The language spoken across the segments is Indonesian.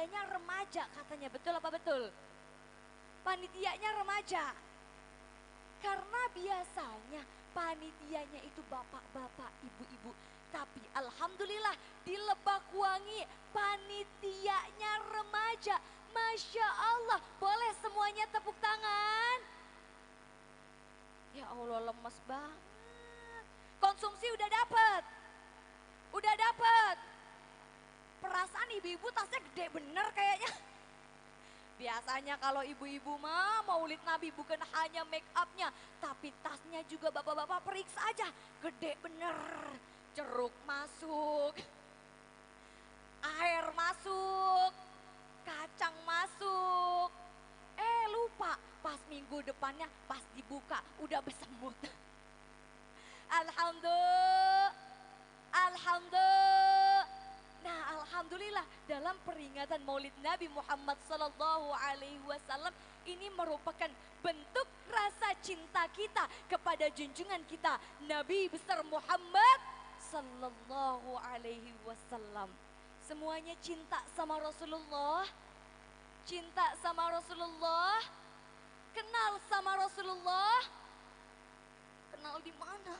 panitianya remaja katanya, betul apa betul? Panitianya remaja. Karena biasanya panitianya itu bapak-bapak, ibu-ibu. Tapi alhamdulillah di Lebakwangi panitianya remaja. Masya Allah, boleh semuanya tepuk tangan. Ya Allah, lemes banget. Konsumsi udah dapet. Udah dapet. Perasaan ibu-ibu tasnya gede bener kayaknya. Biasanya kalau ibu-ibu mah maulid Nabi bukan hanya make upnya, tapi tasnya juga bapak-bapak periksa aja. Gede bener. Jeruk masuk, air masuk, kacang masuk. Lupa pas minggu depannya pas dibuka udah bersemut. Alhamdulillah. Alhamdulillah. Nah, alhamdulillah dalam peringatan Maulid Nabi Muhammad sallallahu alaihi wasallam ini merupakan bentuk rasa cinta kita kepada junjungan kita Nabi besar Muhammad sallallahu alaihi wasallam. Semuanya cinta sama Rasulullah. Cinta sama Rasulullah. Kenal sama Rasulullah. Kenal di mana?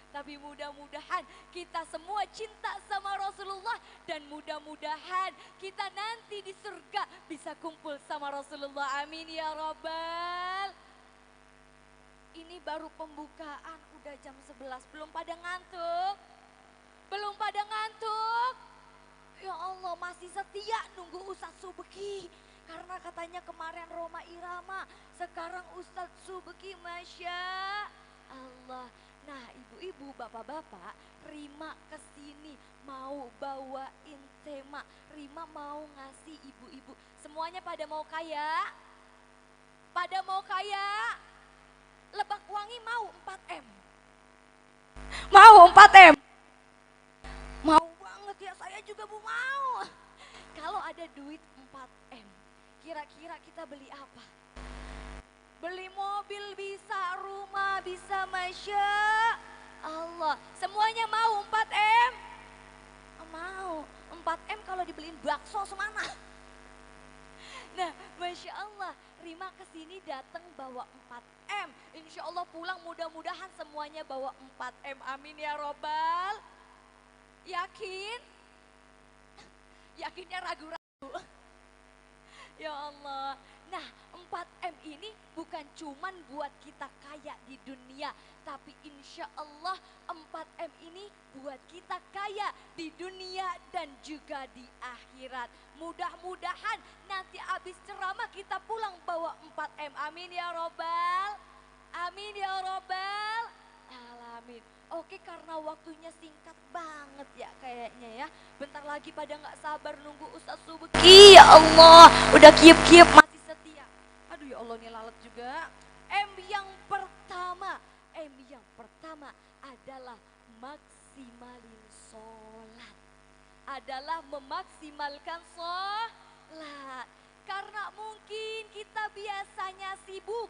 Tapi mudah-mudahan kita semua cinta sama Rasulullah dan mudah-mudahan kita nanti di surga bisa kumpul sama Rasulullah. Amin ya Rabbal. Ini baru pembukaan, udah jam 11, belum pada ngantuk? Belum pada ngantuk? Ya Allah, masih setia nunggu Ustadz Subeki. Karena katanya kemarin Roma Irama, sekarang Ustadz Subeki, Masya Allah. Nah, ibu-ibu, bapak-bapak, Rima kesini mau bawain tema. Rima mau ngasih ibu-ibu. Semuanya pada mau kaya? Pada mau kaya? Lebakwangi mau 4M. Mau 4M? Mau banget ya, saya juga mau. Kalau ada duit 4M, kira-kira kita beli apa? Beli mobil bisa, rumah bisa, Masya Allah. Semuanya mau 4M? Mau. 4M kalau dibeliin bakso semana. Nah, Masya Allah, Rima kesini datang bawa 4M. Insya Allah pulang mudah-mudahan semuanya bawa 4M. Amin ya Robbal. Yakin? Yakinnya ragu-ragu. Ya Allah. Nah, 4M ini bukan cuman buat kita kaya di dunia, tapi insya Allah 4M ini buat kita kaya di dunia dan juga di akhirat. Mudah-mudahan nanti habis ceramah kita pulang bawa 4M. Amin ya Robbal. Amin ya Robbal. Alamin. Oke, karena waktunya singkat banget ya kayaknya ya. Bentar lagi pada gak sabar nunggu Ustadz Subeki. Ya Allah, udah kiep-kiep masih setia. Aduh ya Allah, nih lalat juga. M yang pertama adalah maksimalin sholat. Adalah memaksimalkan sholat. Karena mungkin kita biasanya sibuk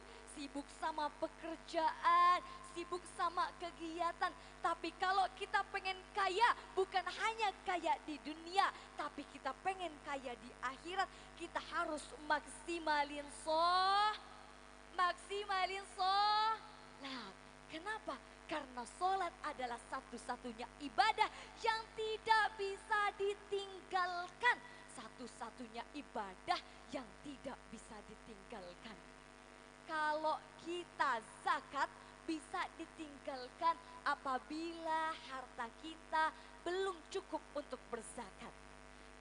sama pekerjaan, sibuk sama kegiatan. Tapi kalau kita pengen kaya, bukan hanya kaya di dunia, tapi kita pengen kaya di akhirat, kita harus maksimalin sholat. Kenapa? Karena sholat adalah satu-satunya ibadah yang tidak bisa ditinggalkan. Satu-satunya ibadah yang tidak bisa ditinggalkan. Kalau kita zakat bisa ditinggalkan apabila harta kita belum cukup untuk berzakat.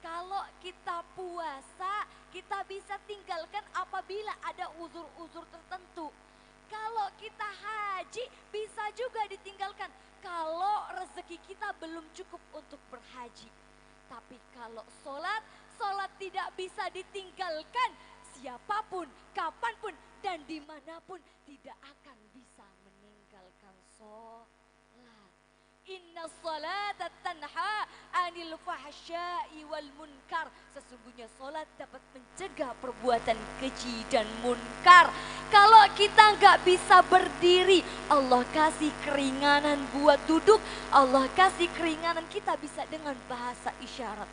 Kalau kita puasa, kita bisa tinggalkan apabila ada uzur-uzur tertentu. Kalau kita haji, bisa juga ditinggalkan kalau rezeki kita belum cukup untuk berhaji. Tapi kalau sholat tidak bisa ditinggalkan. Siapapun, kapanpun, dan dimanapun tidak akan bisa meninggalkan sholat. Inna sholata tanha anil fahsya'i wal munkar. Sesungguhnya sholat dapat mencegah perbuatan keji dan munkar. Kalau kita nggak bisa berdiri, Allah kasih keringanan buat duduk. Allah kasih keringanan kita bisa dengan bahasa isyarat.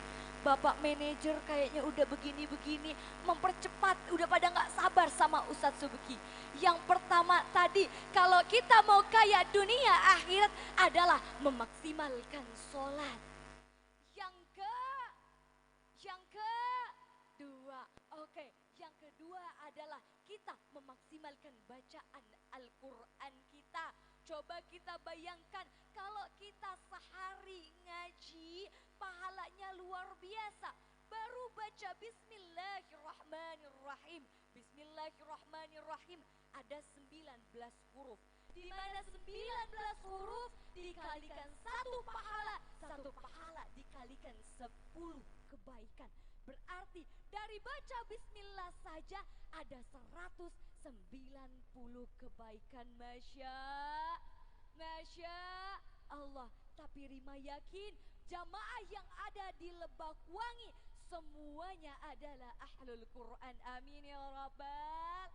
Bapak manajer kayaknya udah begini-begini, mempercepat, udah pada nggak sabar sama Ustadz Subeki. Yang pertama tadi, kalau kita mau kaya dunia akhirat adalah memaksimalkan sholat. Yang kedua, oke, yang kedua adalah kita memaksimalkan bacaan Al-Quran kita. Coba kita bayangkan kalau kita sehari ngaji, pahalanya luar biasa. Baru baca Bismillahirrahmanirrahim. Bismillahirrahmanirrahim ada 19 huruf. Di mana 19 huruf dikalikan satu pahala dikalikan 10 kebaikan. Berarti dari baca bismillah saja ada 190 kebaikan. Masya Allah. Tapi Rima yakin jamaah yang ada di Lebakwangi semuanya adalah ahlul Quran. Amin ya rabbal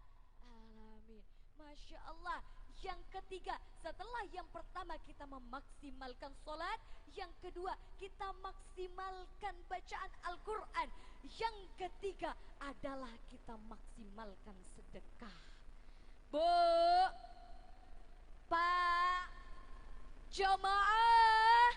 alamin. Masya Allah. Yang ketiga, setelah yang pertama kita memaksimalkan sholat, yang kedua kita maksimalkan bacaan Al-Quran, yang ketiga adalah kita maksimalkan sedekah. Bu, Pak, jamaah,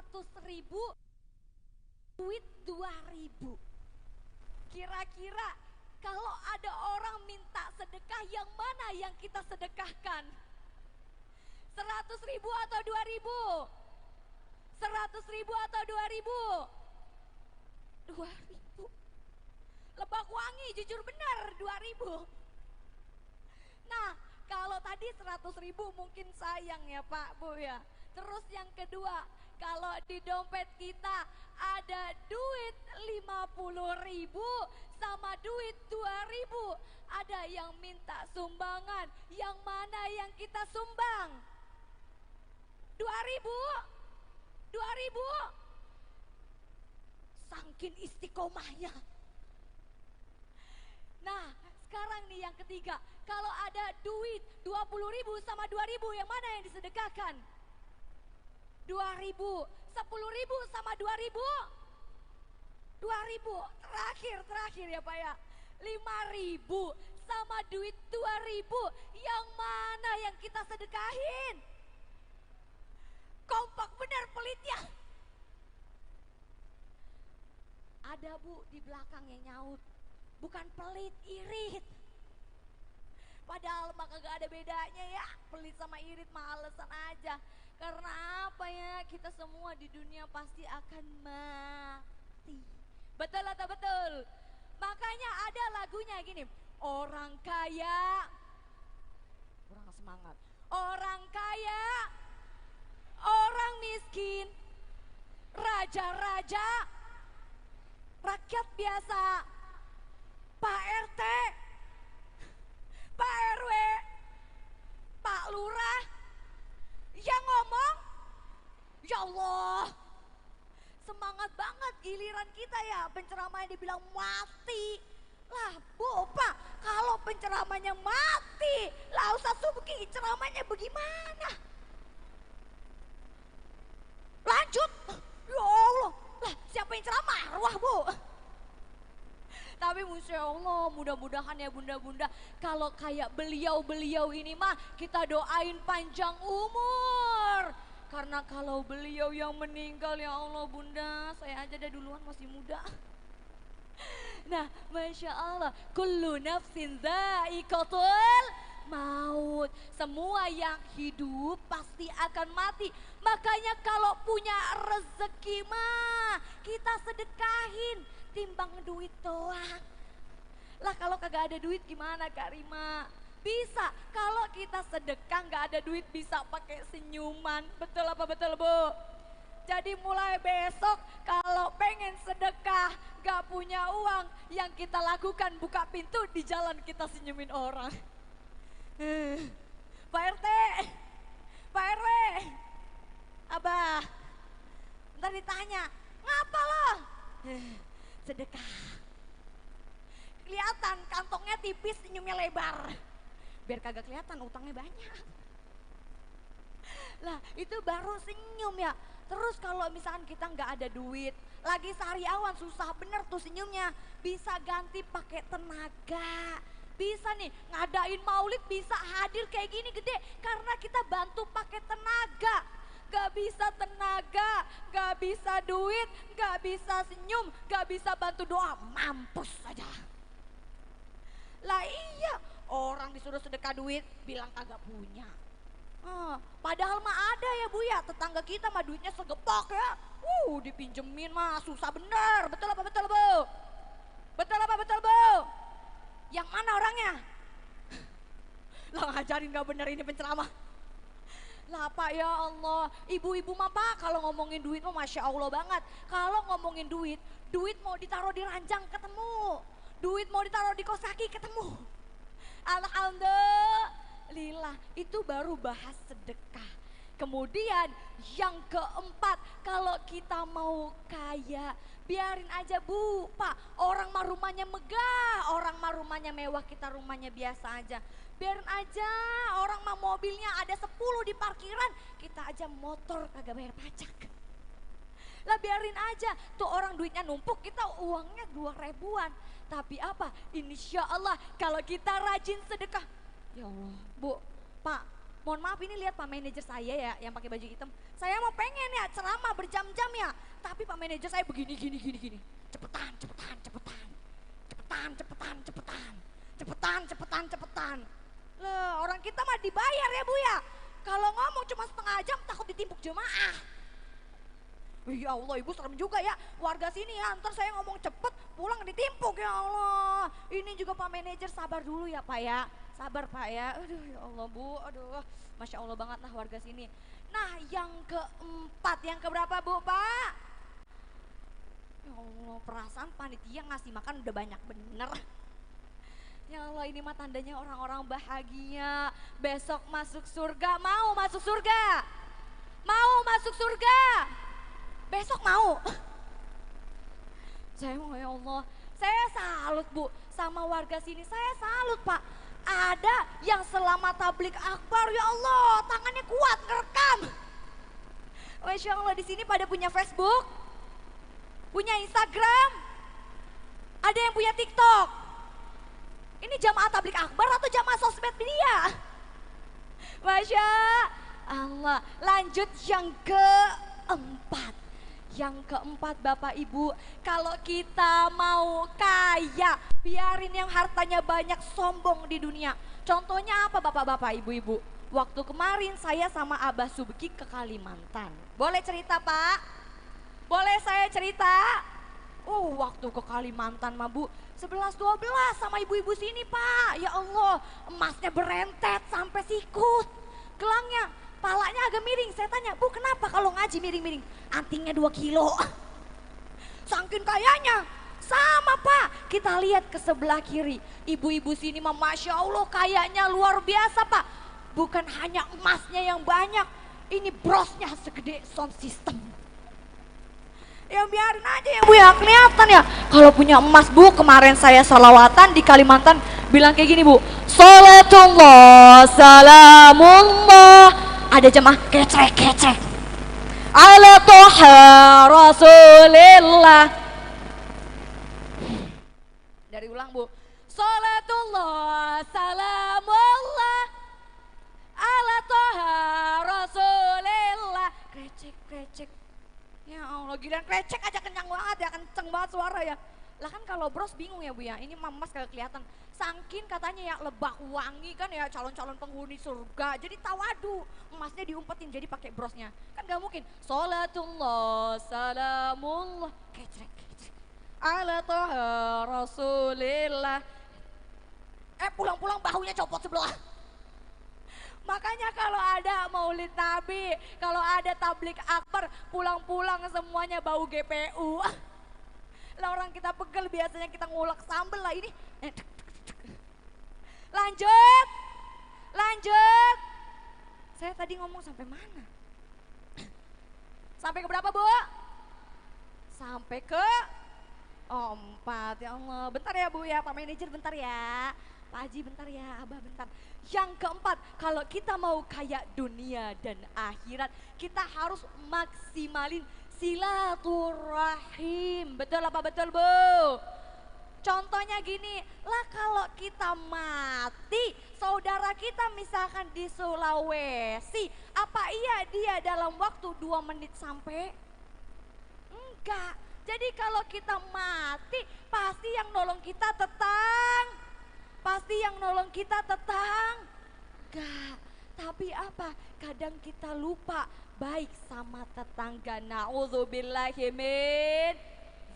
100.000, duit 2.000. Kira-kira kalau ada orang minta sedekah, yang mana yang kita sedekahkan? 100.000 atau 2.000? 100.000 atau 2.000? 2.000. Lebakwangi jujur benar 2.000. Nah, kalau tadi 100.000 mungkin sayang ya Pak Bu ya. Terus yang kedua, kalau di dompet kita ada duit 50.000 sama duit 2.000, ada yang minta sumbangan, yang mana yang kita sumbang? 2.000? 2.000? Sangkin istiqomahnya. Nah, sekarang nih yang ketiga, kalau ada duit 20.000 sama 2.000, yang mana yang disedekahkan? 2.000. 10.000 sama 2.000? 2.000. Terakhir ya Pak ya. 5.000 sama duit 2.000, yang mana yang kita sedekahin? Kompak benar pelitnya. Ada Bu di belakang yang nyaut, bukan pelit, irit. Padahal mah kagak ada bedanya ya, pelit sama irit mah alasan aja. Karena apa ya, kita semua di dunia pasti akan mati. Betul atau betul? Makanya ada lagunya gini, orang kaya, kurang semangat. Orang kaya, orang miskin, raja-raja, rakyat biasa, Pak RT, Pak RW, Pak Lurah, yang ngomong, ya Allah, semangat banget giliran kita ya, penceramahnya dibilang mati. Lah Bu, Pak, kalau penceramahnya mati, lah Ustaz Subeki ceramahnya bagaimana? Lanjut, ya Allah, lah siapa yang ceramah? Arwah Bu. Tapi Masya Allah, mudah-mudahan ya bunda-bunda, kalau kayak beliau-beliau ini mah kita doain panjang umur. Karena kalau beliau yang meninggal, ya Allah bunda, saya aja dah duluan masih muda. Nah, Masya Allah, kullu nafsin dha'iqatul maut. Semua yang hidup pasti akan mati. Makanya kalau punya rezeki mah kita sedekahin timbang duit doang. Lah kalau kagak ada duit gimana Kak Rima? Bisa, kalau kita sedekah nggak ada duit bisa pakai senyuman. Betul apa betul Bu? Jadi mulai besok kalau pengen sedekah gak punya uang, yang kita lakukan buka pintu di jalan kita senyumin orang. Pak RT, Pak RW, Abah, Ntar ditanya, ngapa lo? Sedekah. Kelihatan kantongnya tipis, senyumnya lebar. Biar kagak kelihatan utangnya banyak. Lah itu baru senyum ya. Terus kalau misalkan kita nggak ada duit, lagi sehariawan susah bener tuh senyumnya. Bisa ganti pakai tenaga. Bisa nih ngadain maulid, bisa hadir kayak gini gede karena kita bantu pakai tenaga. Gak bisa tenaga, gak bisa duit, gak bisa senyum, gak bisa bantu doa, mampus saja. Lah iya, orang disuruh sedekah duit bilang kagak punya. Padahal mah ada ya Bu ya, tetangga kita mah duitnya segepok ya. Dipinjemin mah susah bener, betul apa betul Bu? Betul apa betul Bu? Yang mana orangnya? Lah ngajarin gak bener ini penceramah. Lah Pak ya Allah, ibu-ibu mah Pak kalau ngomongin duit mah Masya Allah banget. Kalau ngomongin duit, duit mau ditaruh di ranjang ketemu. Duit mau ditaruh di kos kaki ketemu. Alhamdulillah, itu baru bahas sedekah. Kemudian yang keempat, kalau kita mau kaya, biarin aja Bu, Pak. Orang mah rumahnya megah, orang mah rumahnya mewah, kita rumahnya biasa aja. Biarin aja, orang mah mobilnya ada 10 di parkiran, kita aja motor kagak bayar pajak. Lah biarin aja, tuh orang duitnya numpuk, kita uangnya 2.000-an. Tapi apa? Insya Allah kalau kita rajin sedekah. Ya Allah, Bu, Pak, mohon maaf ini lihat Pak manajer saya ya yang pakai baju hitam. Saya mau pengen ya ceramah berjam-jam ya, tapi Pak manajer saya begini. Cepetan. Loh, orang kita mah dibayar ya Bu ya. Kalau ngomong cuma setengah jam takut ditimpuk jemaah. Ya Allah, Ibu serem juga ya. Warga sini ya, ntar saya ngomong cepet pulang ditimpuk ya Allah. Ini juga Pak manajer sabar dulu ya Pak ya. Sabar Pak ya. Aduh ya Allah Bu, aduh. Masya Allah banget lah warga sini. Nah yang keempat, yang keberapa Bu Pak? Ya Allah, perasaan panitia ngasih makan udah banyak bener. Ya Allah, ini mah tandanya orang-orang bahagia. Besok masuk surga, mau masuk surga? Mau masuk surga? Besok mau? Saya mau ya Allah. Saya salut Bu sama warga sini, saya salut Pak. Ada yang selama tablik akbar ya Allah tangannya kuat ngerekam. Masya Allah, di sini pada punya Facebook, punya Instagram, ada yang punya TikTok. Ini jamaah tablik akbar atau jamaah sosmed media? Masya Allah. Lanjut yang keempat. Yang keempat Bapak Ibu, kalau kita mau kaya, biarin yang hartanya banyak sombong di dunia. Contohnya apa Bapak-bapak, Ibu-ibu? Waktu kemarin saya sama Abah Subki ke Kalimantan. Boleh cerita Pak? Boleh saya cerita? Waktu ke Kalimantan mah Bu, 11-12 sama ibu-ibu sini Pak. Ya Allah, emasnya berentet sampai sikut. Gelangnya, palanya agak miring. Saya tanya, Bu kenapa kalau ngaji miring-miring? Antingnya 2 kilo. Saking kayanya. Sama Pak, kita lihat ke sebelah kiri. Ibu-ibu sini mah Masya Allah kayaknya luar biasa Pak. Bukan hanya emasnya yang banyak, ini brosnya segede sound system. Ya biarin aja ya Bu ya, kelihatan ya. Kalau punya emas Bu, kemarin saya sholawatan di Kalimantan bilang kayak gini Bu. Salatullah, salamullah. Ada jemaah kecek. Ala toha rasulillah. Dari ulang Bu. Salatullah, salamullah. Ala toha rasulillah. Krecek. Ya Allah, giliran krecek aja kencang banget ya, kenceng banget suara ya. Lah kan kalau bros bingung ya Bu ya, ini emas kagak kelihatan. Sangkin katanya ya lebah wangi kan ya calon-calon penghuni surga. Jadi tawadu, emasnya diumpetin jadi pakai brosnya. Kan gak mungkin. Salatullah, salamullah, kecek. Ala toha rasulillah. Pulang-pulang bahunya copot sebelah. Makanya kalau ada maulid Nabi, kalau ada tablik akbar, pulang-pulang semuanya bau GPU. Lah orang kita pegel biasanya kita ngulek sambel lah ini. Lanjut. Saya tadi ngomong sampai mana? Sampai ke berapa Bu? sampai ke 4. Ya Allah, bentar ya Bu ya, Pak Manajer bentar ya. Pak Haji bentar ya, Abah bentar. Yang keempat, kalau kita mau kaya dunia dan akhirat, kita harus maksimalin silaturahim. Betul apa betul Bu? Contohnya gini, lah kalau kita mati, saudara kita misalkan di Sulawesi, apa iya dia dalam waktu 2 menit sampai? Enggak. Jadi kalau kita mati, pasti yang nolong kita pasti yang nolong kita enggak. Tapi apa? Kadang kita lupa baik sama tetangga. Na'udzubillahi min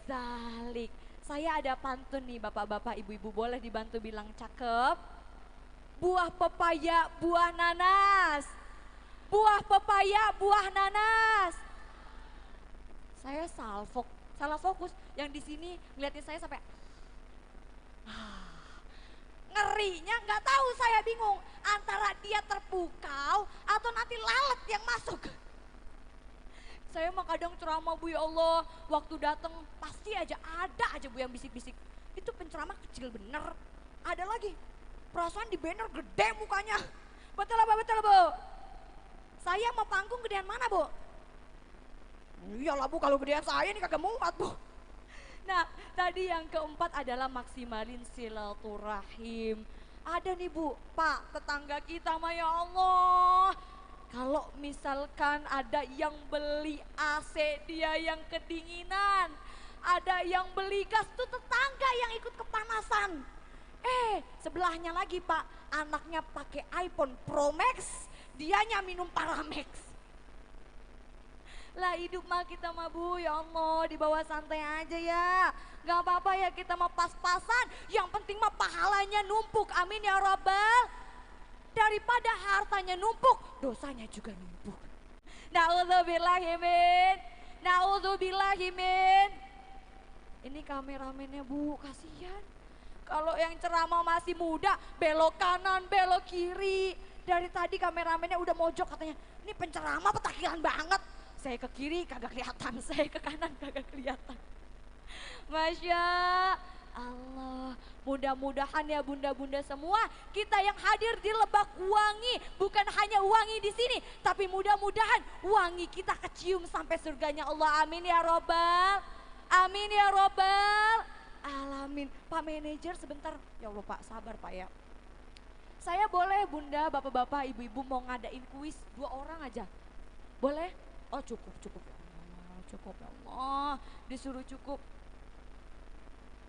zalik. Saya ada pantun nih bapak-bapak, ibu-ibu, boleh dibantu bilang cakep. Buah pepaya, buah nanas. Buah pepaya, buah nanas. Saya salah fokus. Yang di sini ngeliatin saya sampai ngerinya, nggak tahu, saya bingung antara dia terpukau atau nanti lalat yang masuk. Saya mah kadang ceramah Bu, ya Allah, waktu datang pasti ada aja Bu yang bisik-bisik. Itu penceramah kecil bener. Ada lagi, perasaan di banner gede mukanya. Betul apa betul Bu? Saya mau panggung gedean mana Bu? Iyalah Bu, kalau gedean saya ini kagak muat Bu. Nah, tadi yang keempat adalah maksimalin silaturahim. Ada nih Bu, Pak, tetangga kita mah ya Allah. Kalau misalkan ada yang beli AC, dia yang kedinginan. Ada yang beli gas, tuh tetangga yang ikut kepanasan. Sebelahnya lagi Pak, anaknya pakai iPhone Pro Max, dianya minum Paramex. Lah hidup mah kita mah Bu, ya Allah, di bawah santai aja ya. Gak apa-apa ya kita mah pas-pasan, yang penting mah pahalanya numpuk, amin ya Rabbal. Daripada hartanya numpuk, dosanya juga numpuk. Na'udzubillahimin. Ini kameramennya Bu, kasihan. Kalau yang ceramah masih muda, belok kanan, belok kiri. Dari tadi kameramennya udah mojok katanya, ini penceramah petakilan banget. Saya ke kiri kagak kelihatan, saya ke kanan kagak kelihatan. Masya Allah, mudah-mudahan ya bunda-bunda semua, kita yang hadir di Lebak Wangi, bukan hanya wangi di sini, tapi mudah-mudahan wangi kita kecium sampai surganya Allah. Amin ya Robbal, amin ya Robbal alamin. Pak Manajer sebentar, ya Allah Pak, sabar Pak ya. Saya boleh bunda, bapak-bapak, ibu-ibu mau ngadain kuis 2 orang aja, boleh? Oh cukup ya Allah, cukup ya Allah, disuruh cukup.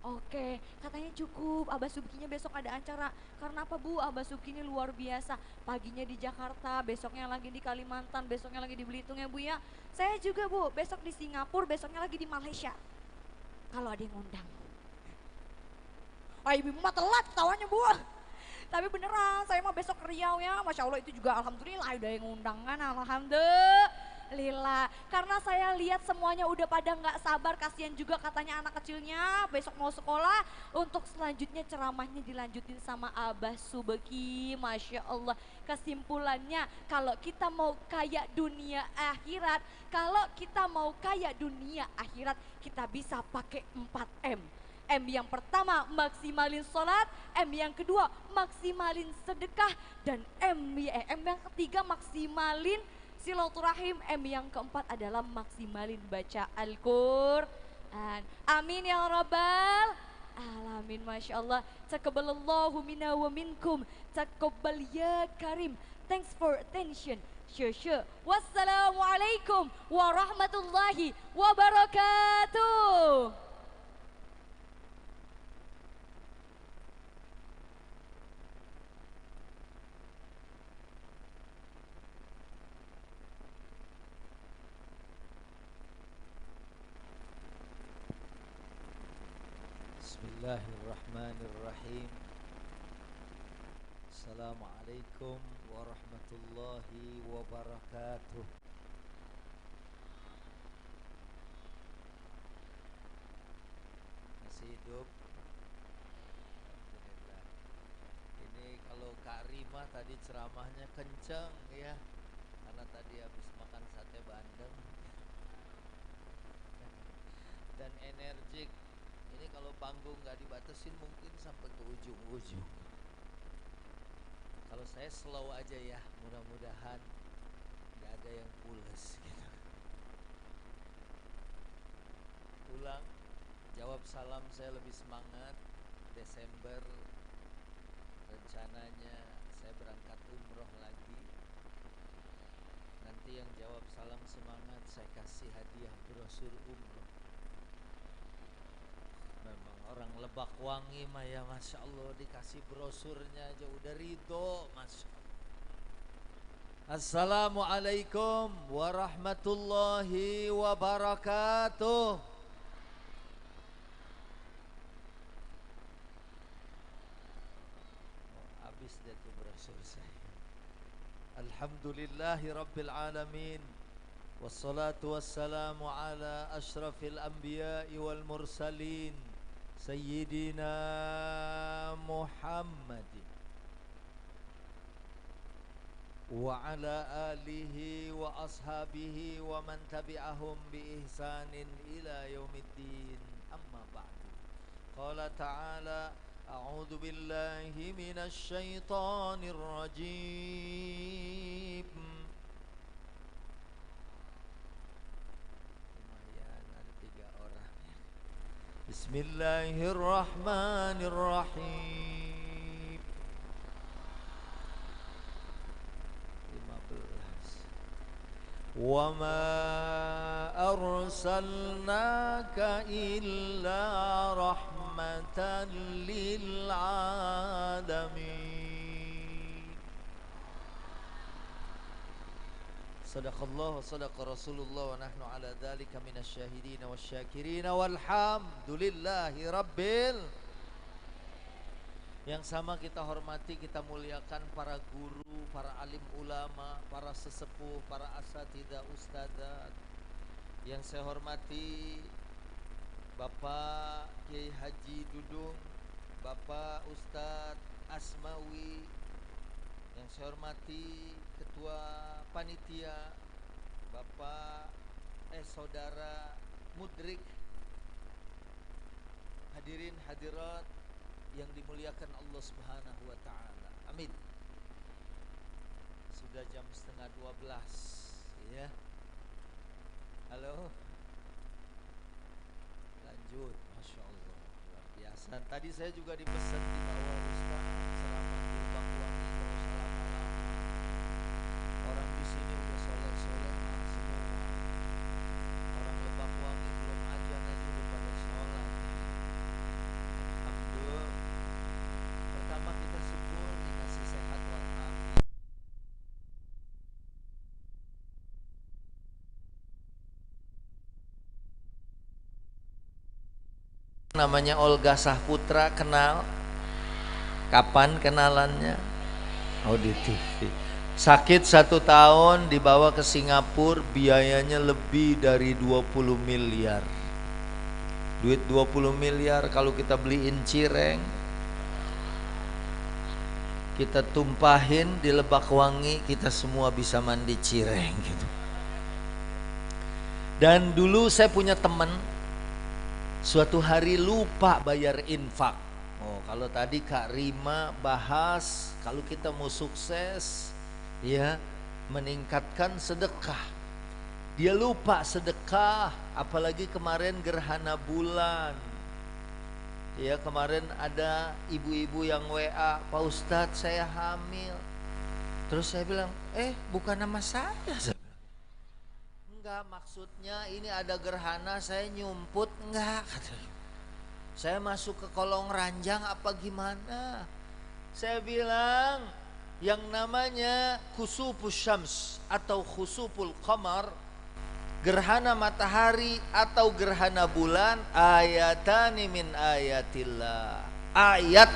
Oke, katanya cukup. Abah Subkinya besok ada acara. Karena apa Bu? Abah Subki ini luar biasa. Paginya di Jakarta, besoknya lagi di Kalimantan, besoknya lagi di Belitung ya Bu ya. Saya juga Bu, besok di Singapura, besoknya lagi di Malaysia. Kalau ada yang ngundang. Ibu mah telat ketawanya Bu. Tapi beneran, saya mah besok ke Riau ya. Masya Allah itu juga alhamdulillah udah yang ngundang kan, alhamdulillah. Karena saya lihat semuanya udah pada nggak sabar, kasihan juga katanya anak kecilnya besok mau sekolah. Untuk selanjutnya ceramahnya dilanjutin sama Abah Subeki. Masya Allah, kesimpulannya kalau kita mau kaya dunia akhirat, kita bisa pakai 4M. M yang pertama maksimalin sholat, M yang kedua maksimalin sedekah, dan M yang ketiga maksimalin silaturahim, M yang keempat adalah maksimalin baca Al-Quran. Amin ya Rabbal alamin. Masya Allah. Taqabbalallahu minna wa minkum. Taqabbal ya karim. Thanks for attention. Sure. Wassalamualaikum warahmatullahi wabarakatuh. Bismillahirrahmanirrahim. Assalamualaikum warahmatullahi wabarakatuh. Masih hidup? Alhamdulillah. Ini kalau Kak Rima tadi ceramahnya kenceng ya, karena tadi habis makan sate bandeng. Dan energik. Ini kalau panggung nggak dibatasin mungkin sampai ke ujung-ujung. Kalau saya slow aja ya, mudah-mudahan nggak ada yang pules gitu. Pulang, jawab salam saya lebih semangat. Desember rencananya saya berangkat umroh lagi. Nanti yang jawab salam semangat saya kasih hadiah brosur umroh. Memang orang Lebak Wangi mah ya Masya Allah, dikasih brosurnya aja udah ridho, Masya Allah. Assalamualaikum warahmatullahi wabarakatuh. Habis deh tuh brosur saya. Alhamdulillahi Rabbil Alamin. Wassalatu wassalamu ala ashrafil anbiya'i wal mursalin Sayyidina Muhammadin wa ala alihi wa ashabihi wa man tabi'ahum bi ihsanin ila yaumiddin. Amma ba'du. Qala ta'ala a'udzu billahi minasy syaithanir rajim. Lumayan ada 3 orang ya. Bismillahirrahmanirrahim. 15. Wa ma arsalnaka illa rahmatan lil alamin. Sadaqallah wa sadaqa Rasulullah wa nahnu ala dzalika minasyahidin wasyakirin walhamdulillahi rabbil. Yang sama kita hormati, kita muliakan para guru, para alim ulama, para sesepuh, para asatidzah, ustadzat. Yang saya hormati Bapak Kiai Haji Dudung, Bapak Ustadz Asmawi. Yang saya hormati Ketua Panitia Bapak Saudara Mudrik. Hadirin hadirat yang dimuliakan Allah Subhanahu wa taala. Amin. Sudah jam 11:30 ya. Halo. Lanjut, Masya Allah, luar biasa. Tadi saya juga dipesan di bawah Ustaz ceramah di Lebak Wangi, kalau salah lama. Orang di sini udah soleh-soleh semua. Orang Lebak Wangi belum ajan aja udah pada sholat. Alhamdulillah. Pertama kita syukur dikasih sehat walafiat. Namanya Olga Sahputra, kenal? Kapan kenalannya? Oh, di TV. Sakit 1 tahun, dibawa ke Singapura, biayanya lebih dari 20 miliar. Duit 20 miliar kalau kita beliin cireng, kita tumpahin di Lebak Wangi, kita semua bisa mandi cireng gitu. Dan dulu saya punya teman, suatu hari lupa bayar infak. Oh, kalau tadi Kak Rima bahas kalau kita mau sukses ya meningkatkan sedekah. Dia lupa sedekah, apalagi kemarin gerhana bulan. Ya, kemarin ada ibu-ibu yang WA, Pak Ustadz saya hamil. Terus saya bilang, bukan nama saya. Enggak, maksudnya ini ada gerhana saya nyumput. Enggak, katanya. Saya masuk ke kolong ranjang apa gimana? Saya bilang yang namanya khusufus syams atau khusuful qamar, gerhana matahari atau gerhana bulan, ayatani min ayatillah. Ayat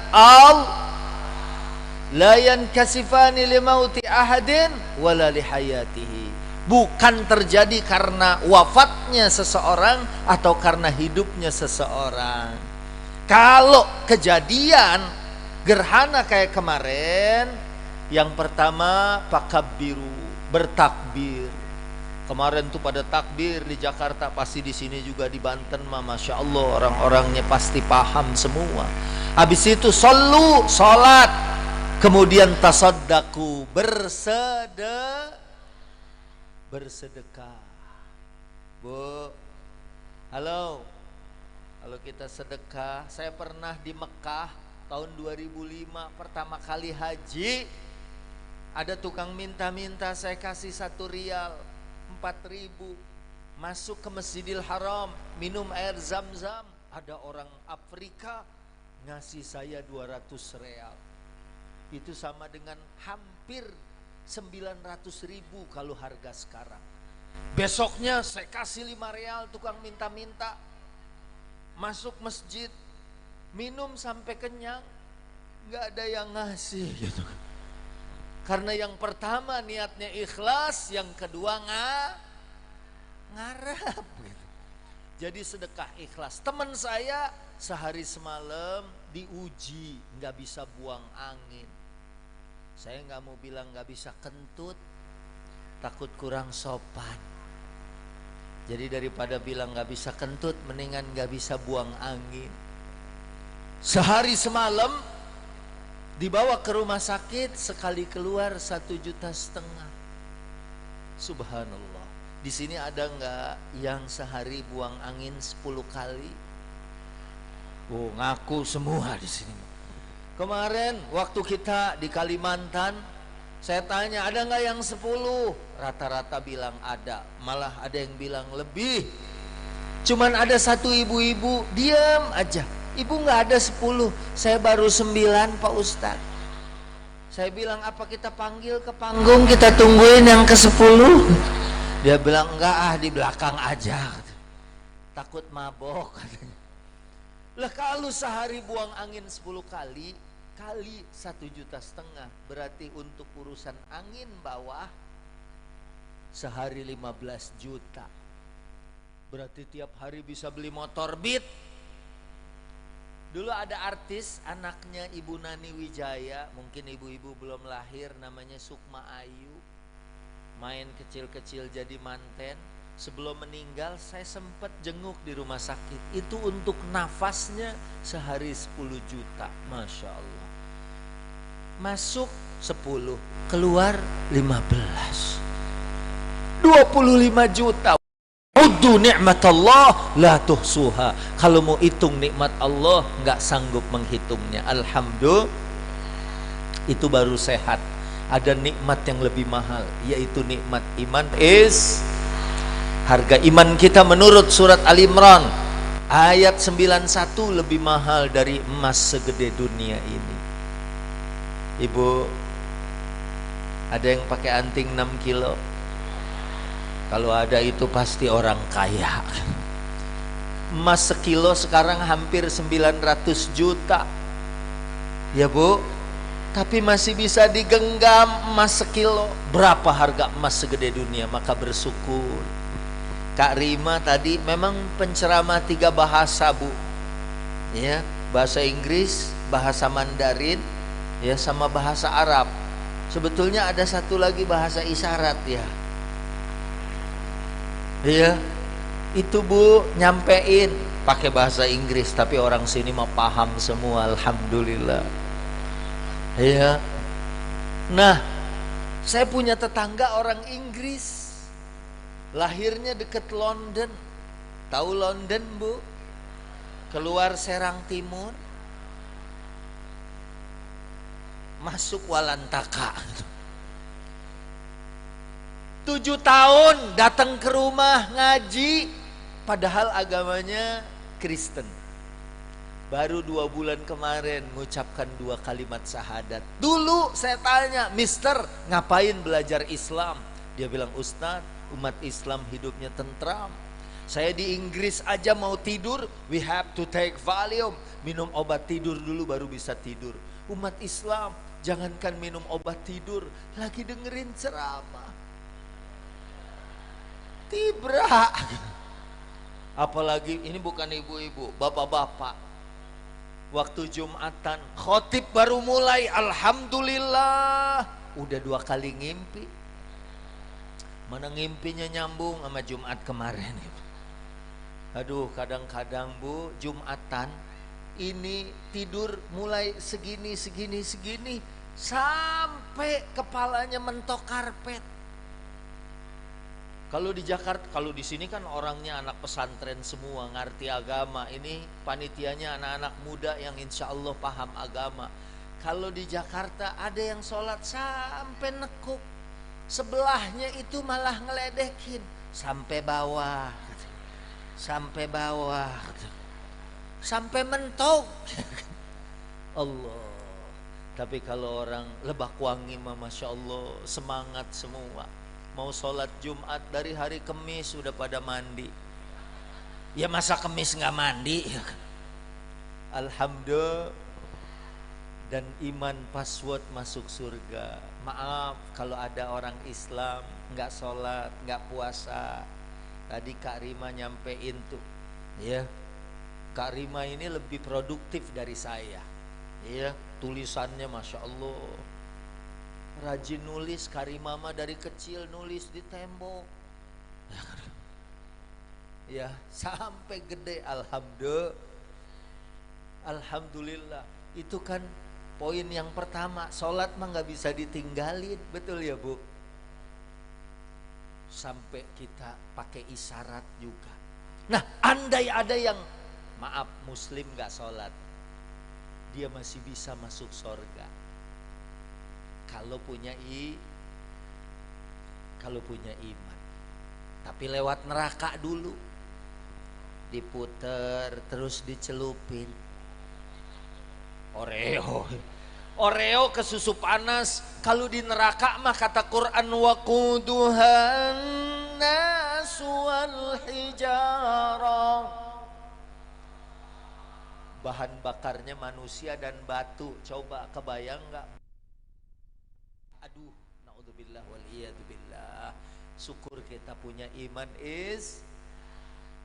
la yankasifani limauti ahadin wala lihayatihi. Bukan terjadi karena wafatnya seseorang atau karena hidupnya seseorang. Kalau kejadian gerhana kayak kemarin, yang pertama fakabbiru, bertakbir. Kemarin tuh pada takbir di Jakarta, pasti di sini juga di Banten mah Masya Allah orang-orangnya pasti paham semua. Habis itu sholat, kemudian tasaddaku, bersedekah. Bu, halo, kalau kita sedekah, saya pernah di Mekah tahun 2005 pertama kali haji, ada tukang minta-minta, saya kasih 1 rial, 4.000, masuk ke Masjidil Haram, minum air zam-zam, ada orang Afrika ngasih saya 200 real. Itu sama dengan hampir 900.000 kalau harga sekarang. Besoknya saya kasih 5 real, tukang minta-minta, masuk masjid, minum sampai kenyang, gak ada yang ngasih gitu. Karena yang pertama niatnya ikhlas, yang kedua ngarep gitu. Jadi sedekah ikhlas. Teman saya sehari semalam diuji, gak bisa buang angin. Saya gak mau bilang gak bisa kentut, takut kurang sopan. Jadi daripada bilang gak bisa kentut, mendingan gak bisa buang angin. Sehari semalam dibawa ke rumah sakit, sekali keluar 1,5 juta. Subhanallah. Di sini ada nggak yang sehari buang angin 10 kali? Oh, ngaku semua di sini. Kemarin waktu kita di Kalimantan, saya tanya ada nggak yang 10? Rata-rata bilang ada, malah ada yang bilang lebih. Cuman ada satu ibu-ibu diam aja. Ibu nggak ada 10, saya baru 9 Pak Ustadz. Saya bilang apa kita panggil ke panggung, kita tungguin yang ke-10? Dia bilang enggak di belakang aja. Takut mabok katanya. Lah kalau sehari buang angin 10 kali, kali 1,5 juta, berarti untuk urusan angin bawah sehari 15 juta. Berarti tiap hari bisa beli motor Beat. Dulu ada artis, anaknya Ibu Nani Wijaya, mungkin ibu-ibu belum lahir, namanya Sukma Ayu. Main kecil-kecil jadi manten. Sebelum meninggal saya sempat jenguk di rumah sakit. Itu untuk nafasnya sehari 10 juta, Masya Allah. Masuk 10, keluar 15, 25 juta. Uddu nikmat Allah la tuhsuha. Kalau mau hitung nikmat Allah nggak sanggup menghitungnya. Alhamdulillah, itu baru sehat. Ada nikmat yang lebih mahal, yaitu nikmat iman. Harga iman kita menurut surat Al-Imran ayat 91 lebih mahal dari emas segede dunia ini. Ibu, ada yang pakai anting 6 kilo? Kalau ada itu pasti orang kaya. Emas sekilo sekarang hampir 900 juta. Ya Bu, tapi masih bisa digenggam emas sekilo. Berapa harga emas segede dunia? Maka bersyukur. Kak Rima tadi memang penceramah 3 bahasa Bu, ya, bahasa Inggris, bahasa Mandarin, ya, sama bahasa Arab. Sebetulnya ada satu lagi bahasa isyarat ya. Iya, itu Bu nyampein pakai bahasa Inggris, tapi orang sini mah paham semua, alhamdulillah. Iya. Nah, saya punya tetangga orang Inggris, lahirnya deket London. Tahu London Bu? Keluar Serang Timur, masuk Walantaka. 7 tahun datang ke rumah ngaji, padahal agamanya Kristen. Baru 2 bulan kemarin mengucapkan 2 kalimat syahadat. Dulu saya tanya, Mister ngapain belajar Islam? Dia bilang, Ustadz, umat Islam hidupnya tentram. Saya di Inggris aja mau tidur, we have to take Valium, minum obat tidur dulu baru bisa tidur. Umat Islam jangankan minum obat tidur, lagi dengerin ceramah tibra. Apalagi ini bukan ibu-ibu, bapak-bapak. Waktu Jumatan, khotib baru mulai, alhamdulillah, udah 2 kali ngimpi. Mana ngimpinya nyambung sama Jumat kemarin. Aduh, kadang-kadang Bu, Jumatan ini tidur mulai segini sampai kepalanya mentok karpet. Kalau di Jakarta, kalau di sini kan orangnya anak pesantren semua, ngerti agama. Ini panitianya anak-anak muda yang insya Allah paham agama. Kalau di Jakarta ada yang sholat sampai nekuk, sebelahnya itu malah ngeledekin sampai bawah, sampai mentok. Allah. Tapi kalau orang Lebak Wangi mah Masya Allah semangat semua. Mau sholat Jumat dari hari Kemis sudah pada mandi. Ya masa Kemis nggak mandi? Alhamdulillah. Dan iman password masuk surga. Maaf kalau ada orang Islam nggak sholat, nggak puasa. Tadi Kak Rima nyampein tuh, ya. Kak Rima ini lebih produktif dari saya, ya. Tulisannya Masya Allah. Rajin nulis, Karimama dari kecil nulis di tembok. Ya, sampai gede alhamdulillah. Itu kan poin yang pertama, sholat mah nggak bisa ditinggalin, betul ya Bu? Sampai kita pakai isyarat juga. Nah, andai ada yang maaf muslim nggak sholat, dia masih bisa masuk surga. Kalau punya iman. Tapi lewat neraka dulu. Diputer terus dicelupin. Oreo ke susu panas. Kalau di neraka mah kata Quran waquduhan nas wal hijarah. Bahan bakarnya manusia dan batu. Coba kebayang nggak? Aduh, naudzubillah wal iyadzubillah. Syukur kita punya iman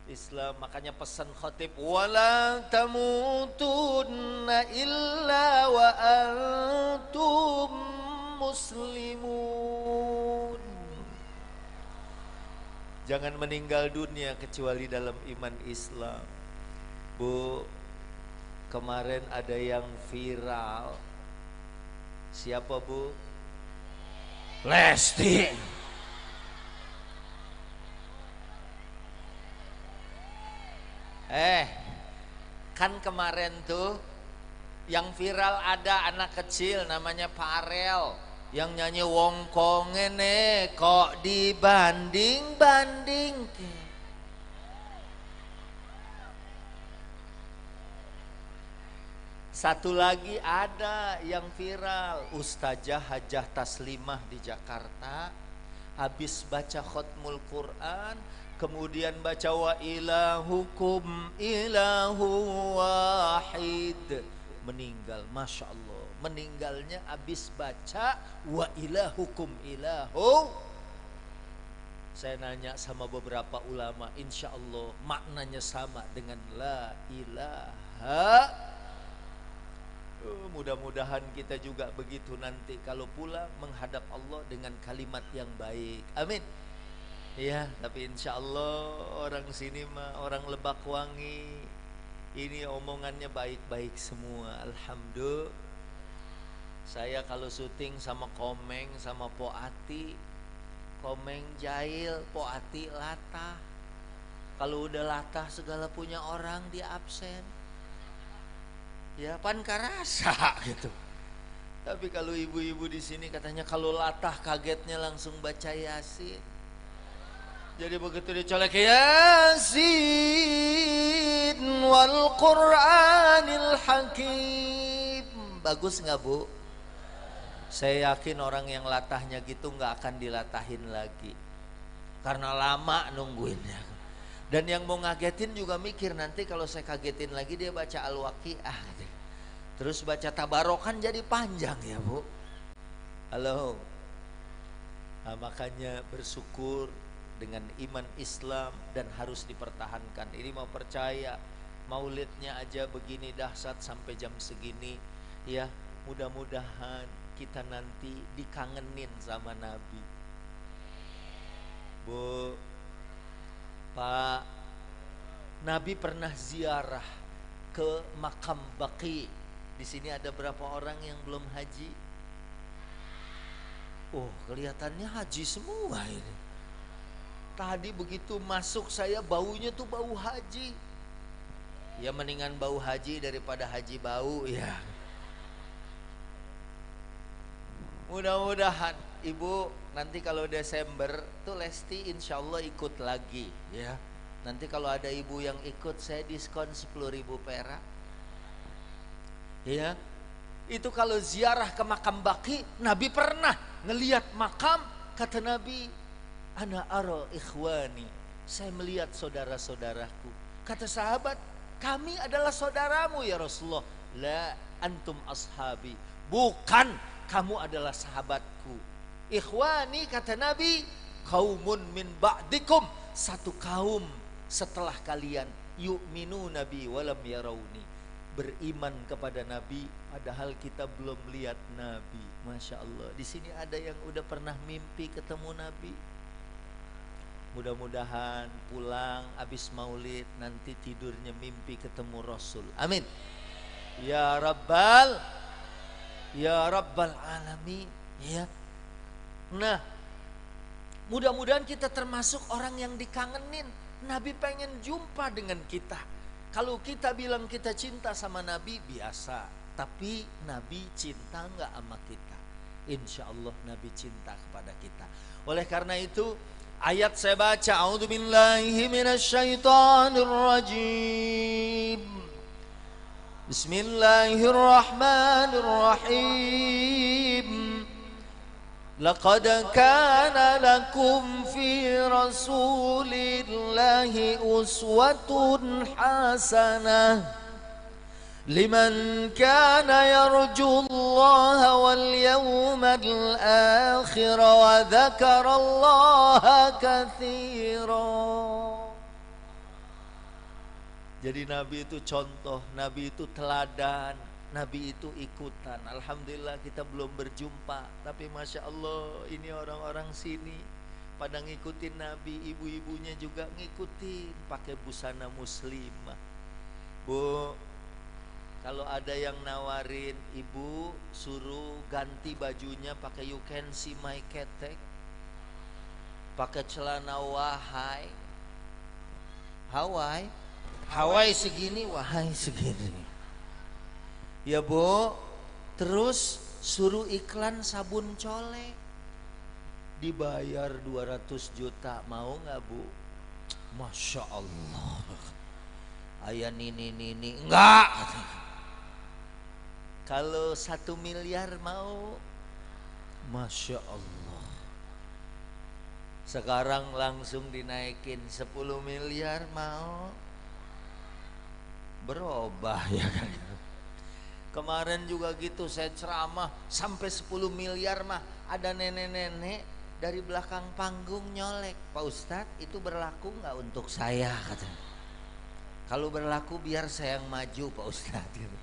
Islam. Makanya pesan khatib, wala tamutunna illa wa antum muslimun. Jangan meninggal dunia kecuali dalam iman Islam. Bu, kemarin ada yang viral. Siapa Bu? Lesti. Kan kemarin tuh yang viral ada anak kecil namanya Farel yang nyanyi wong kongene kok dibanding-banding. Satu lagi ada yang viral, Ustazah Hajah Taslimah di Jakarta habis baca khutmul Quran, kemudian baca wa ilahukum ilahu wahid, meninggal. Masya Allah, meninggalnya habis baca wa ilahukum ilahu. Saya nanya sama beberapa ulama, insya Allah maknanya sama dengan la ilaha. Mudah-mudahan kita juga begitu nanti kalau pulang menghadap Allah dengan kalimat yang baik. Amin. Ya, tapi insya Allah orang sini mah orang Lebak Wangi ini omongannya baik-baik semua. Alhamdulillah. Saya kalau syuting sama Komeng sama Poati, Komeng jahil, Poati latah. Kalau udah latah segala punya orang dia absen. Ya pan karasa gitu. Tapi kalau ibu-ibu di sini katanya kalau latah kagetnya langsung baca Yasin. Jadi begitu dicolek Yasin wal Qur'anil Hakim. Bagus nggak Bu? Saya yakin orang yang latahnya gitu nggak akan dilatahin lagi. Karena lama nungguinnya. Dan yang mau ngagetin juga mikir nanti kalau saya kagetin lagi dia baca Al-Waqiah gitu. Terus baca Tabarokan jadi panjang ya Bu. Halo. Nah, makanya bersyukur dengan iman Islam dan harus dipertahankan. Ini mau percaya maulidnya aja begini dahsyat sampai jam segini. Ya mudah-mudahan kita nanti dikangenin sama Nabi. Bu, Pak, Nabi pernah ziarah ke makam Baqi. Di sini ada berapa orang yang belum haji? Oh, kelihatannya haji semua ini. Tadi begitu masuk saya baunya tuh bau haji. Ya mendingan bau haji daripada haji bau ya. Mudah-mudahan Ibu nanti kalau Desember tuh Lesti insya Allah ikut lagi ya. Nanti kalau ada ibu yang ikut saya diskon 10.000 perak. Ya. Itu kalau ziarah ke makam Baqi, Nabi pernah ngelihat makam, kata Nabi, ana ara ikhwani, saya melihat saudara-saudaraku. Kata sahabat, kami adalah saudaramu ya Rasulullah. La antum ashabi, bukan, kamu adalah sahabatku. Ikhwani, kata Nabi, qaumun min ba'dikum, satu kaum setelah kalian, yu'minu nabi walam yarawni, beriman kepada Nabi padahal kita belum lihat Nabi. Masya Allah, di sini ada yang udah pernah mimpi ketemu Nabi. Mudah-mudahan pulang habis maulid nanti tidurnya mimpi ketemu Rasul. Amin. Ya Rabbal Alamin. Ya. Nah, mudah-mudahan kita termasuk orang yang dikangenin. Nabi pengen jumpa dengan kita. Kalau kita bilang kita cinta sama Nabi biasa, tapi Nabi cinta nggak sama kita? Insya Allah Nabi cinta kepada kita. Oleh karena itu ayat saya baca, a'udzubillahi minasyaitonirrajim. Bismillahirrahmanirrahim. Laqad kana lakum fi rasulillahi uswatun hasanah liman kana yarjullaha wal yawmal akhir wa dzakarallaha katsira. Jadi Nabi itu contoh, Nabi itu teladan, Nabi itu ikutan. Alhamdulillah kita belum berjumpa, tapi Masya Allah ini orang-orang sini pada ngikutin Nabi. Ibu-ibunya juga ngikutin pakai busana muslimah. Bu, kalau ada yang nawarin, ibu suruh ganti bajunya pakai you can see my ketek, pakai celana Hawaii segini, wahai segini. Ya Bu, terus suruh iklan sabun colek, dibayar 200 juta, mau nggak Bu? Masya Allah, ayah nini enggak. Kalau 1 miliar mau? Masya Allah. Sekarang langsung dinaikin 10 miliar mau? Berubah ya kan. Kemarin juga gitu saya ceramah sampai 10 miliar mah ada nenek-nenek dari belakang panggung nyolek. Pak Ustadz, itu berlaku nggak untuk saya katanya. Kalau berlaku biar saya yang maju Pak Ustadz gitu.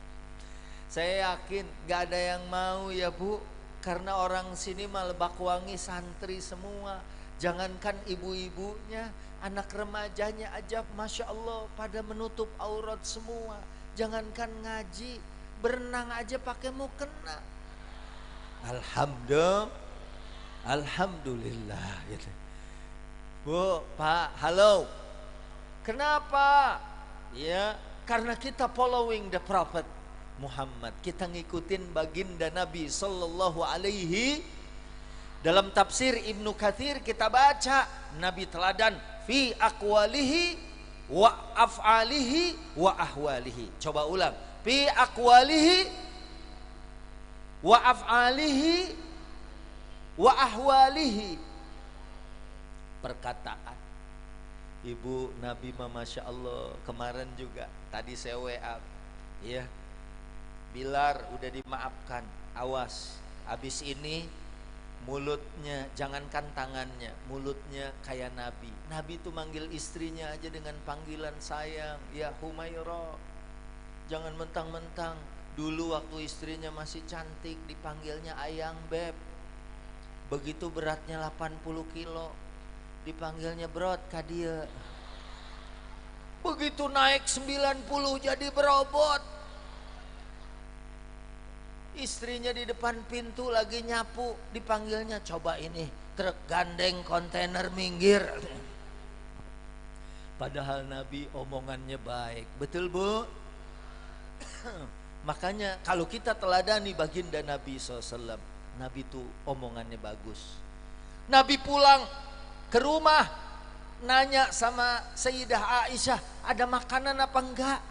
Saya yakin nggak ada yang mau ya Bu, karena orang sini mah Lebakwangi santri semua. Jangankan ibu-ibunya, anak remajanya aja Masya Allah pada menutup aurat semua. Jangankan ngaji, berenang aja pakai mukena. Alhamdulillah gitu. Bu, Pak, halo. Kenapa? Ya, karena kita following the Prophet Muhammad. Kita ngikutin baginda Nabi sallallahu alaihi. Dalam tafsir Ibnu Katsir kita baca Nabi teladan fi aqwalihi wa af'alihi wa ahwalihi. Coba ulang. Fi aqwalihi wa af'alihi wa ahwalihi. Perkataan Ibu Nabi Masya Allah. Kemarin juga tadi saya WA ya, Bilar udah dimaafkan, awas habis ini mulutnya, jangankan tangannya, mulutnya kayak Nabi. Nabi itu manggil istrinya aja dengan panggilan sayang, ya Humairah. Jangan mentang-mentang dulu waktu istrinya masih cantik dipanggilnya ayang beb. Begitu beratnya 80 kilo, dipanggilnya brot kadia. Begitu naik 90 jadi berobot. Istrinya di depan pintu lagi nyapu, dipanggilnya, coba ini truk gandeng kontainer minggir. Padahal Nabi omongannya baik. Betul Bu? Makanya kalau kita teladani baginda Nabi SAW, Nabi itu omongannya bagus. Nabi pulang ke rumah, nanya sama Sayyidah Aisyah, ada makanan apa enggak?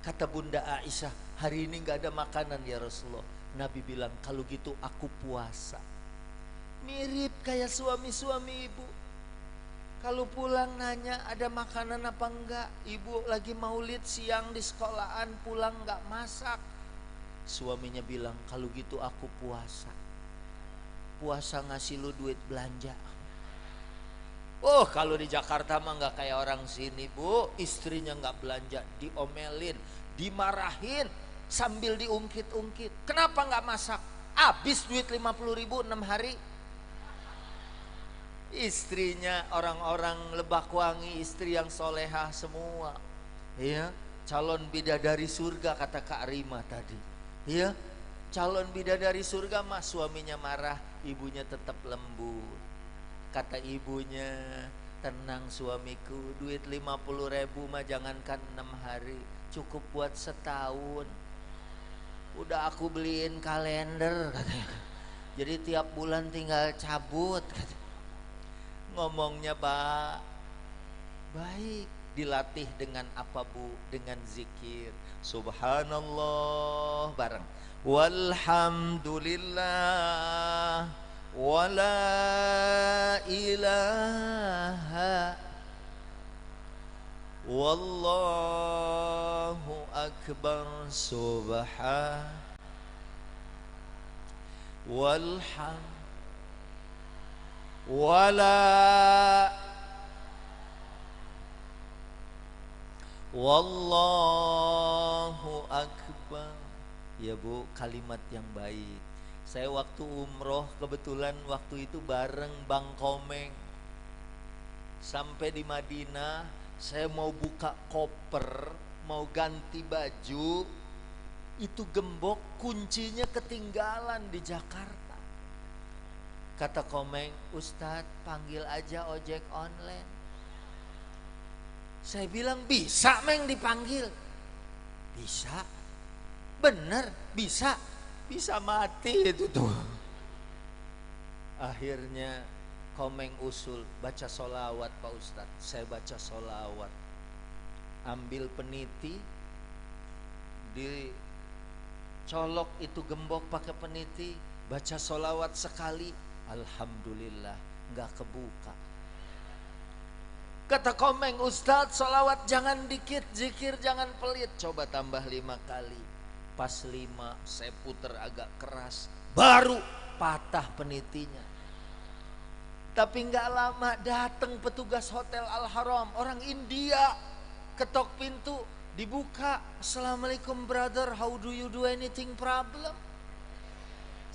Kata Bunda Aisyah, hari ini enggak ada makanan ya Rasulullah. Nabi bilang, kalau gitu aku puasa. Mirip kayak suami-suami ibu. Kalau pulang nanya ada makanan apa enggak, ibu lagi maulid siang di sekolahan, pulang enggak masak. Suaminya bilang, kalau gitu aku puasa. Puasa ngasih lu duit belanja. Oh, kalau di Jakarta mah enggak kayak orang sini Bu. Istrinya enggak belanja, diomelin, dimarahin, sambil diungkit-ungkit. Kenapa enggak masak? Habis duit 50.000 6 hari. Istrinya orang-orang Lebakwangi, istri yang solehah semua, ya, calon bidadari surga kata Kak Rima tadi, ya, calon bidadari surga mah suaminya marah, ibunya tetap lembut. Kata ibunya, tenang suamiku, duit 50.000 mah jangankan 6 hari, cukup buat setahun. Udah aku beliin kalender katanya. Jadi tiap bulan tinggal cabut katanya. Ngomongnya baik, dilatih dengan apa Bu? Dengan zikir. Subhanallah bareng. Walhamdulillah wala ilaha wallahu akbar subhan walhamdulillah wala wallahu akbar. Ya Bu, kalimat yang baik. Saya waktu umroh kebetulan waktu itu bareng Bang Komeng. Sampai di Madinah, saya mau buka koper, mau ganti baju, itu gembok kuncinya ketinggalan di Jakarta. Kata Komeng, Ustadz panggil aja ojek online. Saya bilang bisa Meng dipanggil. Bisa, bener bisa. Bisa mati itu tuh. Akhirnya Komeng usul, baca sholawat Pak Ustadz. Saya baca sholawat, ambil peniti, dicolok itu gembok pakai peniti, baca sholawat sekali, alhamdulillah nggak kebuka. Kata Komeng, Ustadz sholawat jangan dikit, zikir jangan pelit, coba tambah 5 kali. Pas 5 saya puter agak keras, baru patah penitinya. Tapi nggak lama datang petugas hotel Al Haram, orang India, ketok pintu, dibuka, Assalamualaikum brother, how do you do, anything problem?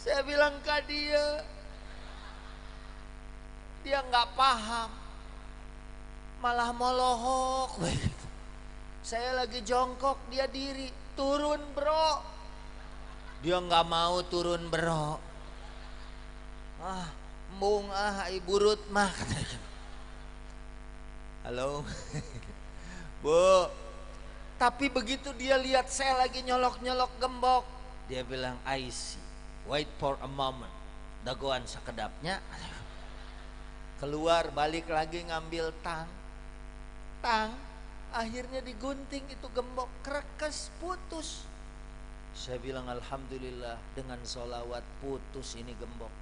Saya bilang ke dia nggak paham, malah molohok. Saya lagi jongkok, dia diri, turun bro. Dia nggak mau turun bro. Embung ibu Rut mah. Halo Bu. Tapi begitu dia lihat saya lagi nyolok-nyolok gembok, dia bilang, I see, wait for a moment. Dagoan sekedapnya. Keluar balik lagi ngambil tang. Akhirnya digunting itu gembok, kerekes, putus. Saya bilang alhamdulillah, dengan sholawat putus ini gembok.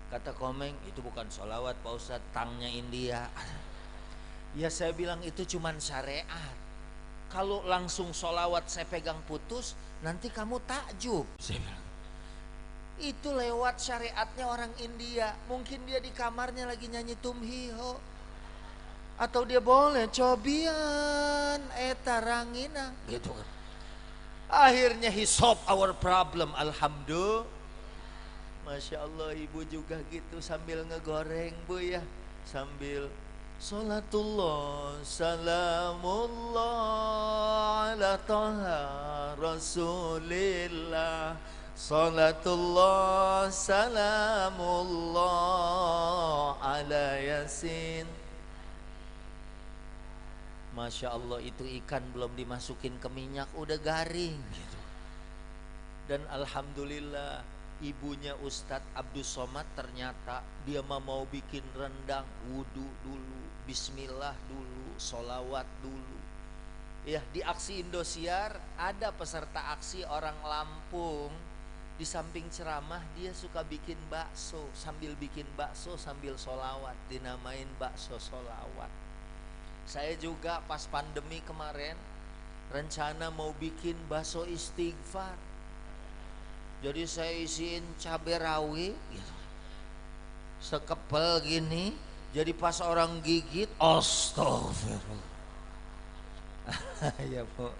Kata Komeng, itu bukan sholawat Pak Ustadz, tangnya India. Ya saya bilang itu cuman syariat. Kalau langsung sholawat saya pegang putus, nanti kamu takjub. Saya bilang, itu lewat syariatnya orang India. Mungkin dia di kamarnya lagi nyanyi tumhiho, atau dia boleh cobian etarangina gitu kan. Akhirnya he solve our problem, alhamdulillah. Masya Allah, ibu juga gitu sambil ngegoreng Bu ya. sambil Salatullah salamullah ala taha rasulillah. Salatullah salamullah ala yasin. Masya Allah, itu ikan belum dimasukin ke minyak udah garing gitu. Dan alhamdulillah ibunya Ustadz Abdus Somad ternyata dia mau bikin rendang, wudhu dulu, bismillah dulu, solawat dulu. Ya, di aksi Indosiar ada peserta aksi orang Lampung. Di samping ceramah dia suka bikin bakso, sambil bikin bakso sambil solawat, dinamain bakso solawat. Saya juga pas pandemi kemarin rencana mau bikin bakso istighfar. Jadi saya isiin cabai rawit gitu, sekepel gini. Jadi pas orang gigit, astagfirullah. Ya Bu,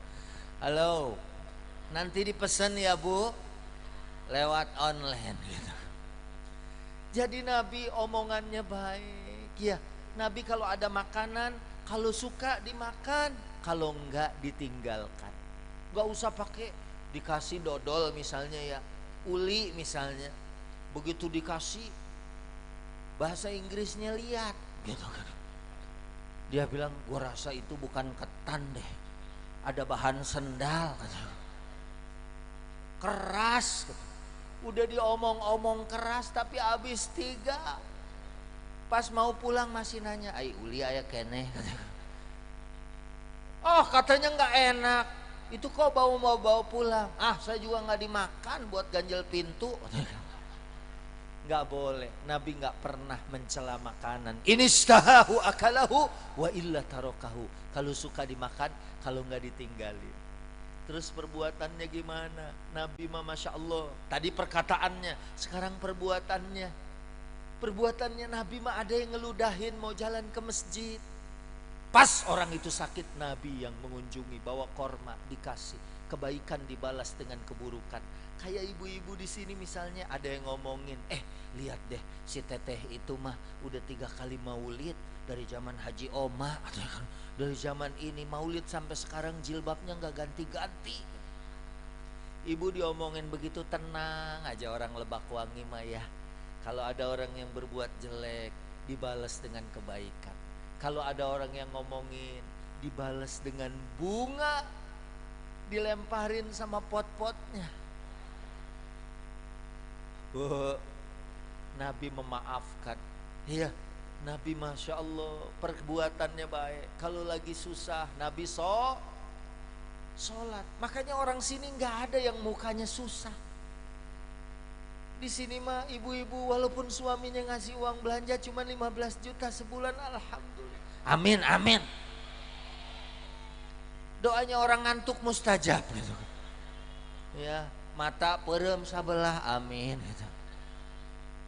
halo, nanti dipesan ya Bu, lewat online gitu. Jadi Nabi omongannya baik ya. Nabi kalau ada makanan, kalau suka dimakan, kalau enggak ditinggalkan. Enggak usah pakai dikasih dodol misalnya ya, uli misalnya. Begitu dikasih, bahasa Inggrisnya lihat gitu kan. Dia bilang, gua rasa itu bukan ketan deh, ada bahan sendal katanya. Keras gitu. Udah diomong-omong keras tapi habis 3. Pas mau pulang masih nanya, ai uli aya keneh. Oh katanya nggak enak, itu kok mau bawa pulang. Ah saya juga nggak dimakan buat ganjel pintu. Nggak boleh, Nabi nggak pernah mencela makanan. Inistahahu akalahu wa illa tarokahu. Kalau suka dimakan, kalau nggak ditinggalin. Terus perbuatannya gimana? Nabi mah Masya Allah. Tadi perkataannya, sekarang perbuatannya. Perbuatannya Nabi mah ada yang ngeludahin mau jalan ke masjid. Pas orang itu sakit, Nabi yang mengunjungi, bawa korma, dikasih. Kebaikan dibalas dengan keburukan. Kayak ibu-ibu di sini misalnya ada yang ngomongin, lihat deh si teteh itu mah udah 3 kali maulid dari zaman Haji Oma. Dari zaman ini maulid sampai sekarang jilbabnya nggak ganti-ganti. Ibu diomongin begitu, tenang aja, orang Lebak Wangi mah ya. Kalau ada orang yang berbuat jelek, dibalas dengan kebaikan. Kalau ada orang yang ngomongin, dibalas dengan bunga, dilemparin sama pot-potnya. Nabi memaafkan. Iya, Nabi Masya Allah perbuatannya baik. Kalau lagi susah, Nabi sholat. Makanya orang sini nggak ada yang mukanya susah. Di sini mah ibu-ibu walaupun suaminya ngasih uang belanja cuma 15 juta sebulan, alhamdulillah. Amin, amin. Doanya orang ngantuk mustajab gitu. Ya, mata perem sabelah, amin gitu.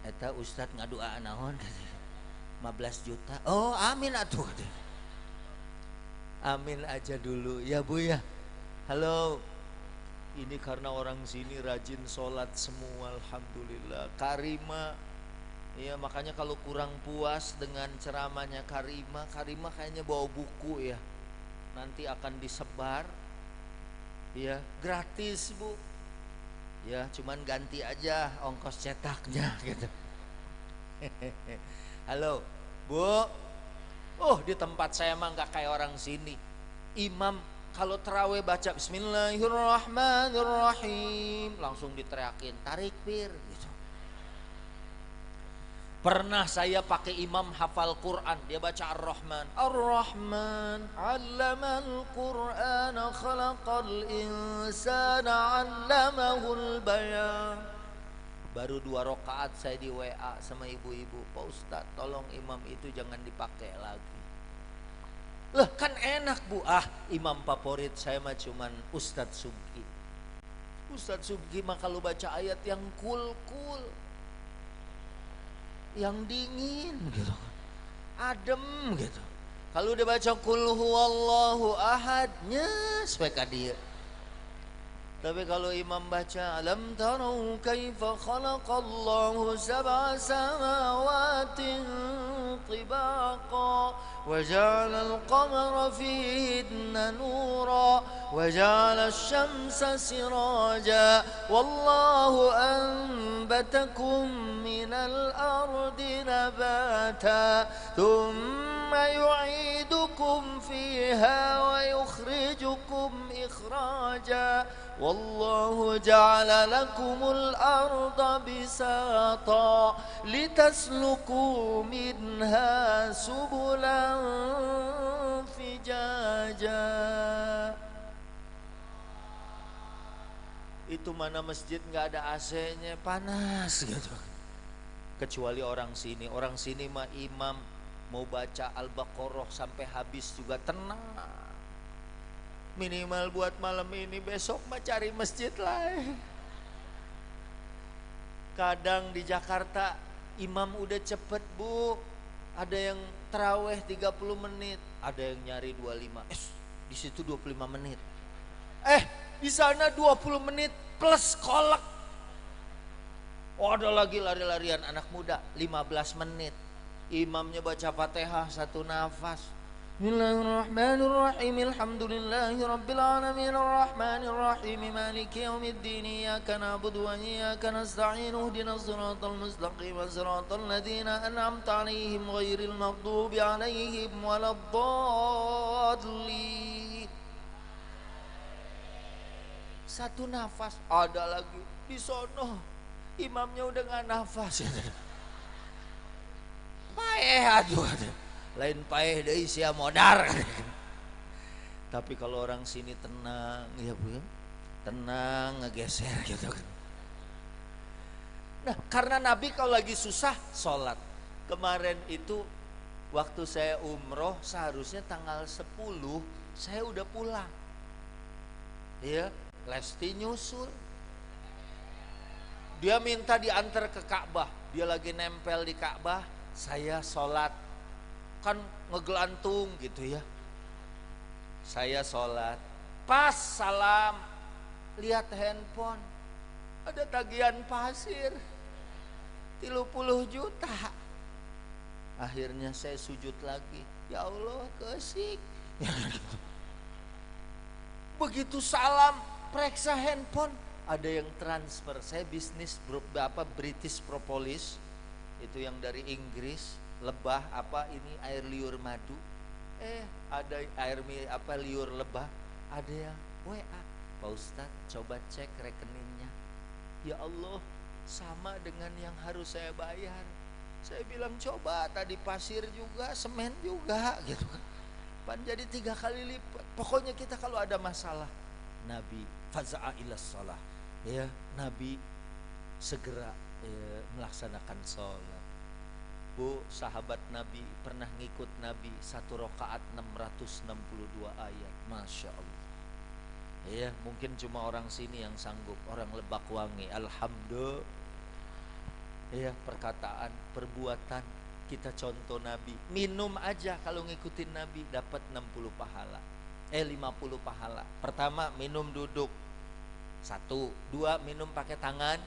Eta ustad ngadua naon gitu. 15 juta. Oh, amin atuh. Amin aja dulu ya Bu ya. Halo. Ini karena orang sini rajin sholat semua, alhamdulillah. Karima, ya makanya kalau kurang puas dengan ceramahnya Karima kayaknya bawa buku ya. Nanti akan disebar, ya gratis Bu. Ya cuman ganti aja ongkos cetaknya gitu. Halo Bu, di tempat saya mah nggak kayak orang sini. Imam kalau terawih baca Bismillahirrahmanirrahim langsung diteriakin tarikbir gitu. Pernah saya pakai imam hafal Quran, dia baca Ar-Rahman. Ar-Rahman 'allamal Qur'ana khalaqal insana 'allamahul bayan. Baru 2 rakaat saya di WA sama ibu-ibu, Pak Ustadz tolong imam itu jangan dipakai lagi. Lah kan enak Bu, imam favorit saya mah cuman Ustadz Subki. Ustadz Subki mah kalau baca ayat yang cool, yang dingin gitu, adem gitu. Kalau udah baca qul huwallahu ahadnya spek dia. Tapi kalau imam baca alam tarau kaifa khalaqallahu sab'a samawatin tibaqa wa ja'ala al-qamara fihinna nura wa ja'ala asy-syamsa siraja wallahu anbatakum minal ardi nabata thumma yu'idukum fiha wa yukhrijukum ikhraja والله جعل لكم الأرض بساطا لتسلكوا منها سبلا فجاجا. Itu mana masjid nggak ada AC-nya, panas gitu. Kecuali orang sini mah imam mau baca Al-Baqarah sampai habis juga tenang. Minimal buat malam ini, besok mah cari masjid lain. Kadang di Jakarta imam udah cepet bu, ada yang terawih 30 menit, ada yang nyari 25. Di situ 25 menit. Di sana 20 menit plus kolak. Oh, ada lagi lari-larian anak muda 15 menit. Imamnya baca Fatihah satu nafas. Bismillahirrahmanirrahim. Alhamdulillahi rabbil alamin arrahmanir rahim maliki yaumiddin iyyaka na'budu wa iyyaka nasta'in ihdinas siratal mustaqim siratal ladzina an'amta 'alaihim ghairil maghdubi 'alaihim waladdallin. Satu nafas. Ada lagi di sono imamnya udah nggak nafas. Paeh aduh. Lain paeh deui sia modar. Tapi kalau orang sini tenang ya Bu, tenang ngegeser gitu kan. Nah, karena Nabi kalau lagi susah sholat. Kemarin itu waktu saya umroh seharusnya tanggal 10 saya udah pulang. Ya, Lesti nyusul. Dia minta diantar ke Ka'bah. Dia lagi nempel di Ka'bah, saya sholat. Kan ngegelantung gitu ya. Saya sholat, pas salam, lihat handphone, ada tagihan pasir 30 juta. Akhirnya saya sujud lagi, ya Allah kesik. Begitu salam, periksa handphone, ada yang transfer. Saya bisnis British Propolis, itu yang dari Inggris. Lebah air liur madu, ada liur lebah, ada yang WA, Pak Ustadz coba cek rekeningnya, ya Allah sama dengan yang harus saya bayar. Saya bilang coba tadi pasir juga, semen juga gitu kan, jadi 3 kali lipat. Pokoknya kita kalau ada masalah, Nabi faza'a ilas shalah, ya Nabi segera melaksanakan sholat. Bu, sahabat Nabi pernah ngikut Nabi 1 rakaat 662 ayat. Masya Allah. Ya, mungkin cuma orang sini yang sanggup, orang Lebakwangi. Alhamdulillah. Ya, perkataan, perbuatan, kita contoh Nabi. Minum aja kalau ngikutin Nabi dapat 60 pahala. 50 pahala. Pertama, minum duduk. 1, 2, minum pakai tangan.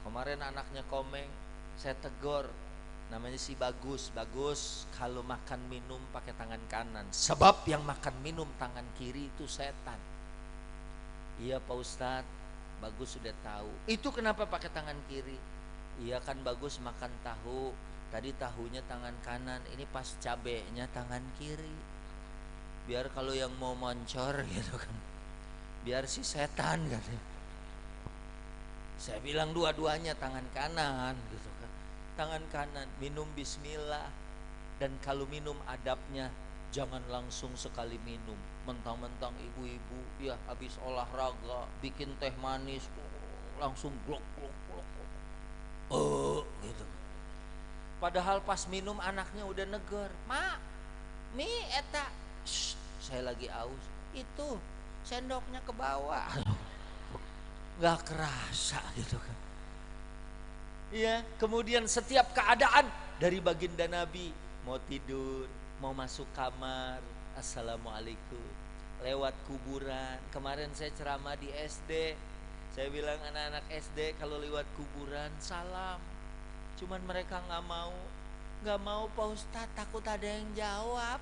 Kemarin anaknya Komeng, saya tegur. Namanya si Bagus kalau makan minum pakai tangan kanan, sebab yang makan minum tangan kiri itu setan. Iya Pak Ustadz, Bagus sudah tahu. Itu kenapa pakai tangan kiri? Iya kan Bagus makan tahu, tadi tahunya tangan kanan, ini pas cabenya tangan kiri. Biar kalau yang mau moncor gitu kan, biar si setan katanya. Saya bilang dua-duanya tangan kanan gitu kan. Tangan kanan, minum bismillah. Dan kalau minum adabnya, jangan langsung sekali minum. Mentang-mentang ibu-ibu ya habis olahraga bikin teh manis, langsung glok gitu. Padahal pas minum anaknya udah neger, "Ma, mi eta, saya lagi aus." Itu sendoknya ke bawah. Gak kerasa gitu kan. Iya, kemudian setiap keadaan dari baginda Nabi, mau tidur, mau masuk kamar, assalamualaikum. lewat kuburan. Kemarin saya ceramah di SD, saya bilang anak-anak SD kalau lewat kuburan salam. Cuman mereka nggak mau Pak Ustadz, takut ada yang jawab.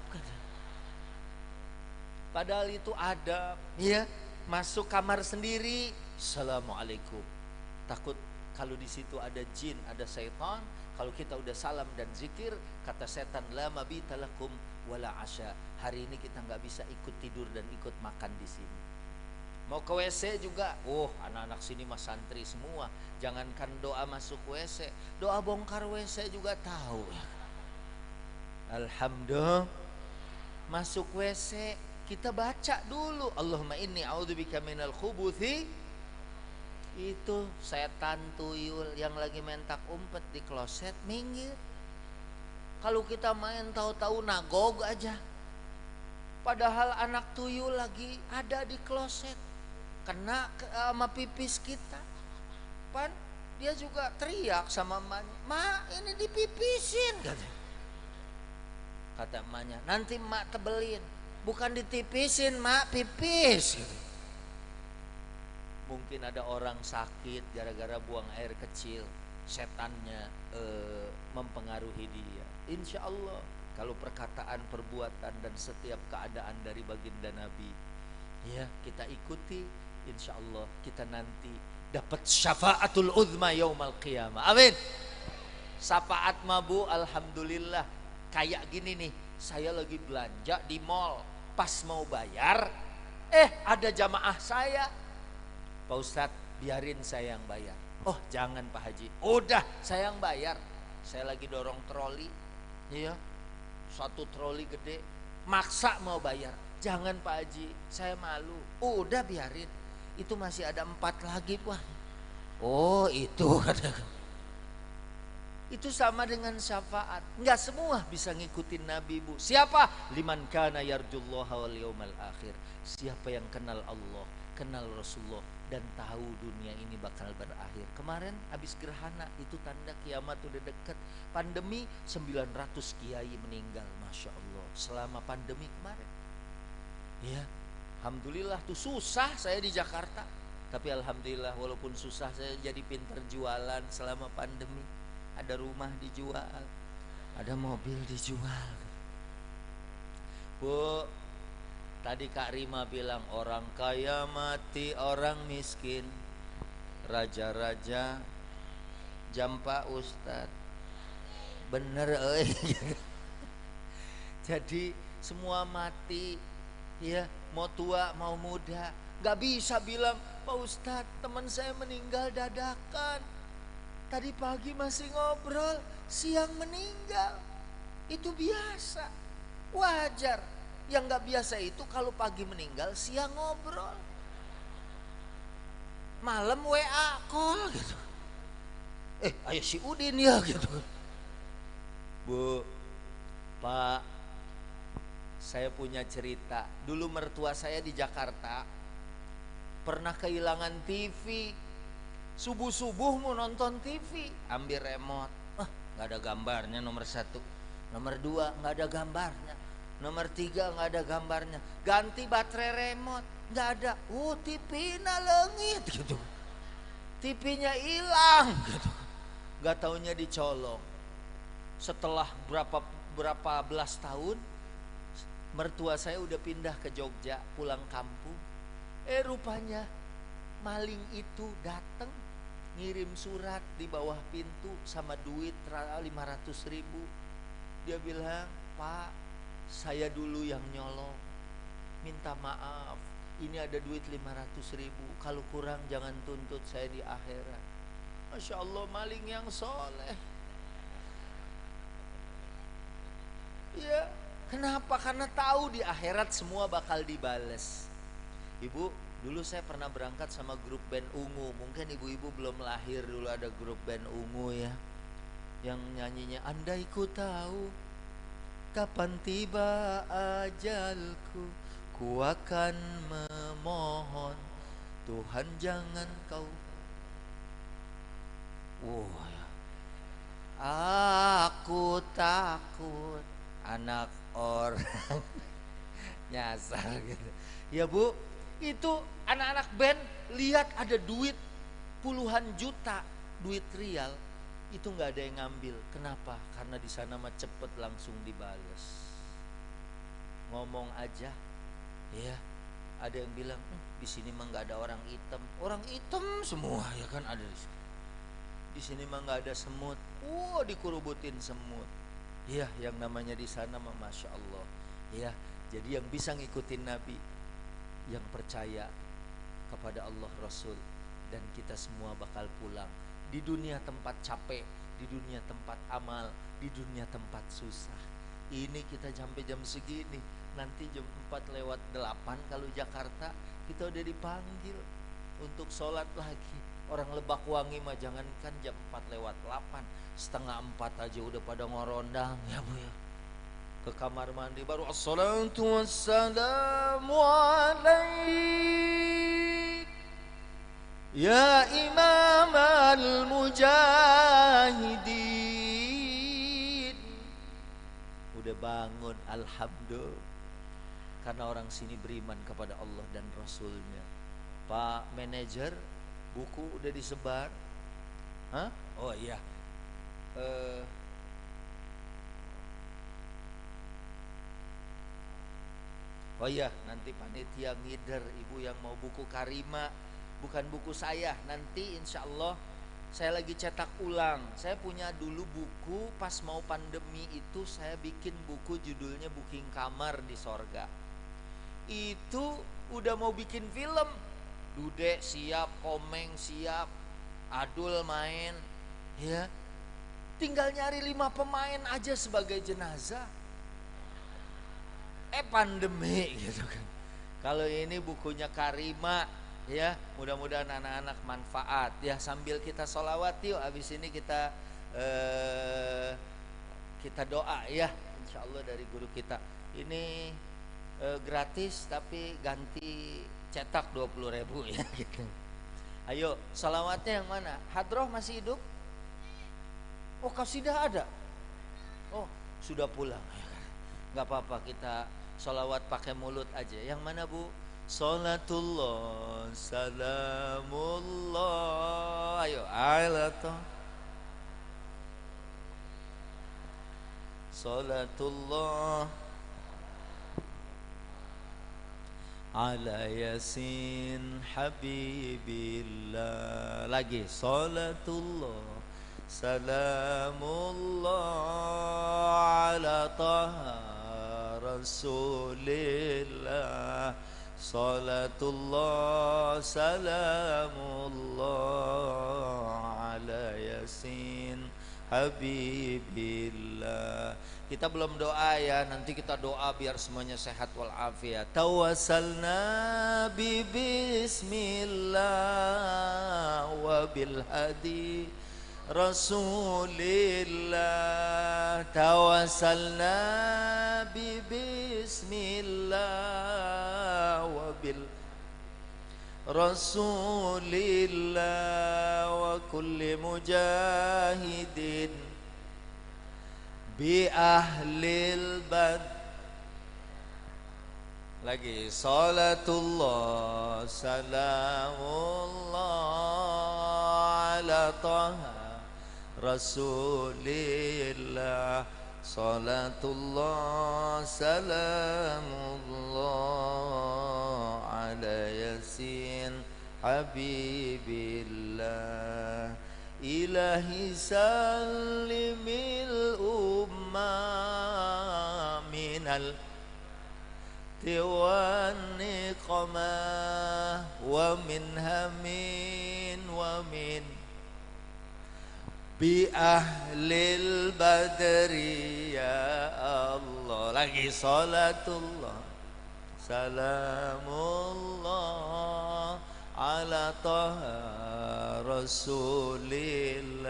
Padahal itu adab, ya. Masuk kamar sendiri, assalamualaikum. Takut kalau di situ ada jin, ada setan. Kalau kita udah salam dan zikir, kata setan, la mabita lakum wala asya. Hari ini kita nggak bisa ikut tidur dan ikut makan di sini. Mau ke WC juga, anak-anak sini mah santri semua. Jangankan doa masuk WC, doa bongkar WC juga tahu. Alhamdulillah. Masuk WC kita baca dulu, Allahumma inni a'udzubika minal khubuthi. Itu setan tuyul yang lagi mentak umpet di kloset minggir. Kalau kita main tahu-tahu nagog aja, padahal anak tuyul lagi ada di kloset, kena sama pipis kita. Pan dia juga teriak sama emaknya, "Ma, ini dipipisin," kata emaknya. "Nanti emak tebelin." "Bukan ditipisin, Mak, pipis." Mungkin ada orang sakit gara-gara buang air kecil, setannya mempengaruhi dia. Insya Allah kalau perkataan, perbuatan dan setiap keadaan dari baginda Nabi, ya kita ikuti, insya Allah kita nanti dapat syafaatul uzma yaumal qiyamah. Amin. Syafaat mabu, alhamdulillah. Kayak gini nih, saya lagi belanja di mall, pas mau bayar, ada jamaah saya, "Pak Ustadz, biarin saya yang bayar." "Oh jangan Pak Haji." "Udah saya yang bayar." Saya lagi dorong troli, ya, satu troli gede, maksa mau bayar. "Jangan Pak Haji, saya malu." "Udah biarin, itu masih ada 4 lagi Pak." "Oh itu," katakan. Itu sama dengan syafaat. Enggak semua bisa ngikutin Nabi, Bu. Siapa? Liman kana yarjullaha wal yaumal akhir. Siapa yang kenal Allah, kenal Rasulullah, dan tahu dunia ini bakal berakhir. Kemarin habis gerhana, itu tanda kiamat udah dekat. Pandemi 900 kiai meninggal, Masya Allah, selama pandemi kemarin. Ya, alhamdulillah tuh susah saya di Jakarta. Tapi alhamdulillah walaupun susah saya jadi pintar jualan selama pandemi. Ada rumah dijual, ada mobil dijual. Bu, tadi Kak Rima bilang orang kaya mati, orang miskin raja-raja. Jam Pak Ustadz, bener Jadi semua mati, ya, mau tua mau muda. Gak bisa bilang, "Pak Ustadz, teman saya meninggal dadakan, tadi pagi masih ngobrol, siang meninggal." Itu biasa, wajar. Yang gak biasa itu kalau pagi meninggal, siang ngobrol, malam WA call gitu. Ayo si Udin ya gitu. Bu, Pak, saya punya cerita. Dulu mertua saya di Jakarta pernah kehilangan TV. Subuh-subuh mau nonton TV, ambil remote, gak ada gambarnya nomor 1, nomor 2 gak ada gambarnya, nomor 3 gak ada gambarnya. Ganti baterai remote, gak ada. TV na lengit gitu, TV-nya hilang gitu. Gak taunya dicolong. Setelah berapa belas tahun, mertua saya udah pindah ke Jogja, pulang kampung. Rupanya maling itu datang, ngirim surat di bawah pintu sama duit 500.000. Dia bilang, "Pak, saya dulu yang nyolong, minta maaf, ini ada duit 500.000, kalau kurang jangan tuntut saya di akhirat." Masya Allah, maling yang soleh. Ya, kenapa? Karena tahu di akhirat semua bakal dibales. Ibu, dulu saya pernah berangkat sama grup band Ungu. Mungkin ibu-ibu belum lahir, dulu ada grup band Ungu ya, yang nyanyinya, "Andai ku tahu kapan tiba ajalku, ku akan memohon Tuhan jangan kau." Aku takut anak orang nyasar gitu. Ya Bu, itu anak-anak band lihat ada duit puluhan juta, duit rial, itu nggak ada yang ngambil. Kenapa? Karena di sana mah cepet langsung dibales. Ngomong aja, ya. Ada yang bilang di sini mah nggak ada orang hitam semua ya kan ada di sini. Di sini mah nggak ada semut, dikurubutin semut. Ya, yang namanya di sana mah masya Allah. Ya, jadi yang bisa ngikutin Nabi, yang percaya kepada Allah Rasul, dan kita semua bakal pulang. Di dunia tempat capek, di dunia tempat amal, di dunia tempat susah. Ini kita sampai jam segini, nanti jam 4:08 kalau Jakarta kita udah dipanggil untuk sholat lagi. Orang Lebakwangi mah jangankan jam 4:08, 3:30 aja udah pada ngorondang ya Bu ya. Ke kamar mandi baru assalatu wassalamu alaik ya imam al-mujahidin. Udah bangun, alhamdulillah. Karena orang sini beriman kepada Allah dan Rasulnya. Pak manajer, buku udah disebar? Hah? Oh iya. Oh iya, nanti panitia ngider ibu yang mau buku Karima, bukan buku saya. Nanti insya Allah saya lagi cetak ulang. Saya punya dulu buku pas mau pandemi itu, saya bikin buku judulnya Booking Kamar di Sorga. Itu udah mau bikin film. Dude siap, Komeng siap, Adul main, ya. Tinggal nyari 5 pemain aja sebagai jenazah. Pandemi gitu kan. Kalau ini bukunya Karima, ya, mudah-mudahan anak-anak manfaat ya. Sambil kita sholawat yuk, habis ini kita doa ya, insya Allah dari guru kita. Ini gratis tapi ganti cetak 20.000 ya gitu. Ayo, sholawatnya yang mana? Hadroh masih hidup? Oh, kasidah ada? Oh, sudah pulang ya kan? Gak apa-apa, kita sholawat pakai mulut aja. Yang mana Bu? Salatullah salamullah. Ayo, alatullah salatullah ala yasin habibillah. Lagi, salatullah salamullah ala taha rasulillah. Salatullah salamullah ala yasin habibillah. Kita belum doa ya, nanti kita doa biar semuanya sehat walafiat. Tawassalna bi bismillah wa bil hadi Rasulillah. Tawassalna bi bismillah wa bil Rasulillah wa kulli mujahidin bi ahlil bad. Lagi, salatullah salamullah ala taha rasulillah. Salatullah salamullah ala yasin habibillah. Ilahi salimil ummah minal tiwan niqamah wa min hamin wa min bi ahlil badri ya Allah. Lagi, salatullah salamullah ala taha rasulillah.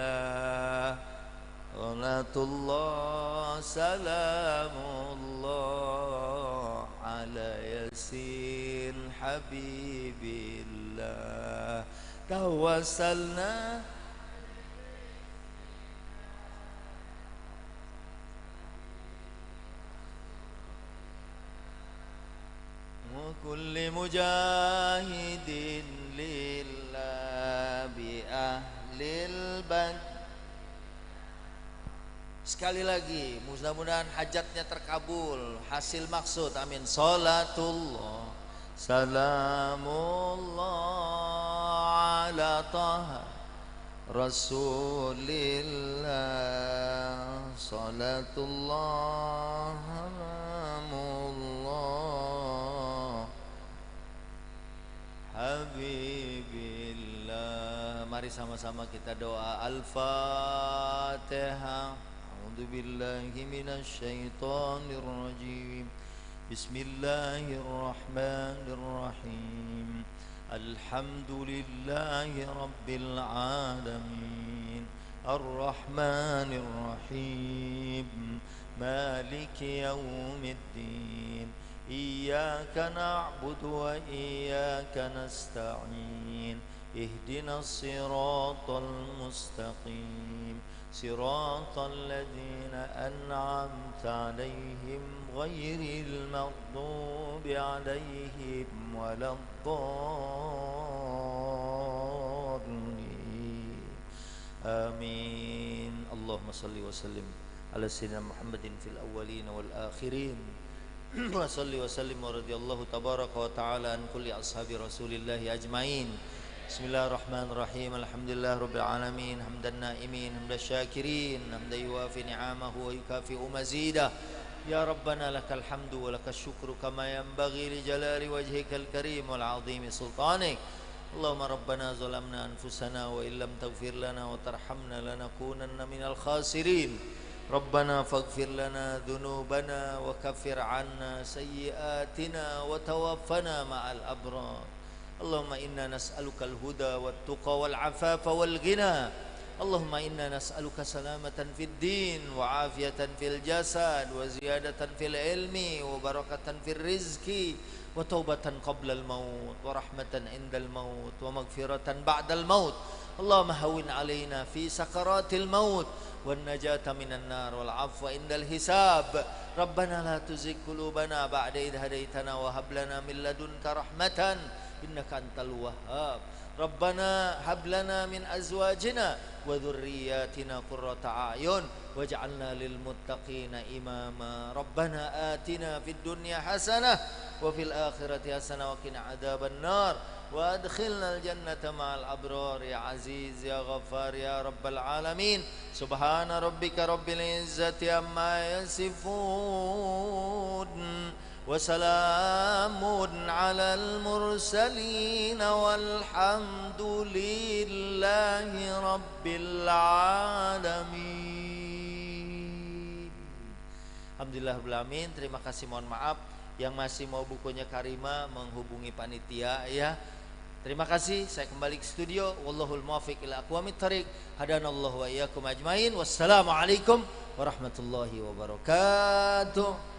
Salatullah salamullah ala yasin habibillah. Tawassalna wa kulli mujahidin lillah bi ahlil bad. Sekali lagi, mudah-mudahan hajatnya terkabul, hasil maksud, amin. Salatullah salamullah ala taha Rasulillah, salatullah salamullah habibillah. Mari sama-sama kita doa Al-Fatihah. A'udzu billahi minasy syaithanir rajim. Bismillahirrahmanirrahim. Alhamdulillahi rabbil alamin. Ar-Rahmanir Rahim. Maliki yaumiddin. Iyyaka na'budu wa iyyaka nasta'in. Ihdinas siratal mustaqim. Siratal ladzina an'amta 'alaihim ghairil maghdubi 'alaihim waladdallin. Amin. Allahumma salli wa sallim ala sayyidina Muhammadin fil awwalin wal akhirin. Wa salli wa sallim wa radiyallahu tabaraka wa ta'ala an kulli ashabi Rasulillah ajmain. Bismillahirrahmanirrahim. Alhamdulillah rabbil alamin, hamdan naimin, hamdan syakirin, hamdan yuwafi ni'amahu wa yukafi'u mazidah. Ya Rabbana lakal hamdu wa lakal syukru kama yanbaghi li jalali wajhikal karim wal azimi sultanik. Allahumma rabbana zalamna anfusana wa illam taghfir lana wa tarhamna lanakunanna minal khasirin. Rabbana faghfir lana dhunubana wa kaffir 'anna sayyi'atina wa tawaffana ma'al abrar. Allahumma inna nas'alukal huda wat tuqa wal afafa wal ghina. Allahumma inna nas'aluka salamatan fid din wa afiyatan fil jasad wa ziyadatan fil ilmi wa barakatan fil rizki wa taubatan qabla al maut wa rahmatan indal maut wa maghfiratan ba'dal maut. Allahumma hawwin alaina fi sakaratil maut wan najata minan nar wal afwa indal hisab. Rabbana la tuzigh qulubana ba'da idh hadaitana wa hab lana min ladunka rahmatan innaka antal wahhab. Rabbana hab lana min azwajina wa dhurriyyatina qurrata a'yun waj'alna lil muttaqina imama. Rabbana atina fid dunya hasanah wa fil akhirati hasanah wa qina adzaban nar wa adkhilnal jannata ma'al abrar ya aziz ya ghaffar ya rabbal alamin. Subhana rabbika rabbil izzati amma yasifun wa salamun alal mursalin walhamdulillahi rabbil alamin. Alhamdulillah rabbil alamin. Terima kasih, mohon maaf yang masih mau bukunya Karima menghubungi panitia ya. Terima kasih, saya kembali ke studio. Wallahul muwaffiq ila aqwamit thariq. Hadanallahu wa iyyakum ajmain. Wassalamualaikum warahmatullahi wabarakatuh.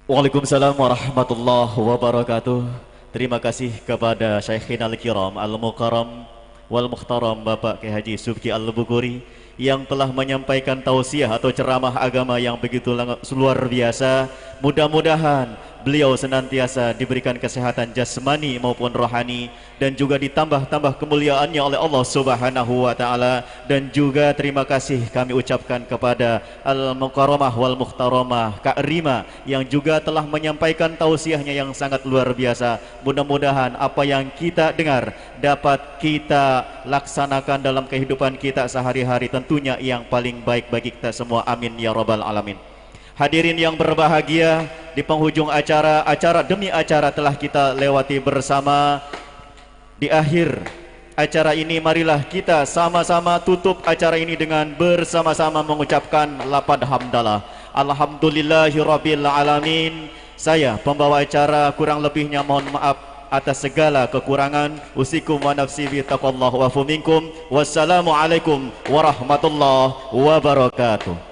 Waalaikumsalam warahmatullahi wabarakatuh. Terima kasih kepada Syekhinal Kiram Al-Mukarram wal Mukhtaram Bapak Kiai Haji Subki Al-Bukuri yang telah menyampaikan tausiah atau ceramah agama yang begitu luar biasa. Mudah-mudahan beliau senantiasa diberikan kesehatan jasmani maupun rohani dan juga ditambah-tambah kemuliaannya oleh Allah Subhanahu wa taala. Dan juga terima kasih kami ucapkan kepada Al-Mukarramah wal Mukhtaramah Kak Rima yang juga telah menyampaikan tausiahnya yang sangat luar biasa. Mudah-mudahan apa yang kita dengar dapat kita laksanakan dalam kehidupan kita sehari-hari, tentunya yang paling baik bagi kita semua. Amin ya rabbal alamin. Hadirin yang berbahagia, di penghujung acara demi acara telah kita lewati bersama. Di akhir acara ini marilah kita sama-sama tutup acara ini dengan bersama-sama mengucapkan lapad hamdalah. Alhamdulillahirabbil alamin. Saya pembawa acara kurang lebihnya mohon maaf atas segala kekurangan. Usikum wa nafsi bi taqwallahi wa minkum. Wassalamualaikum warahmatullahi wabarakatuh.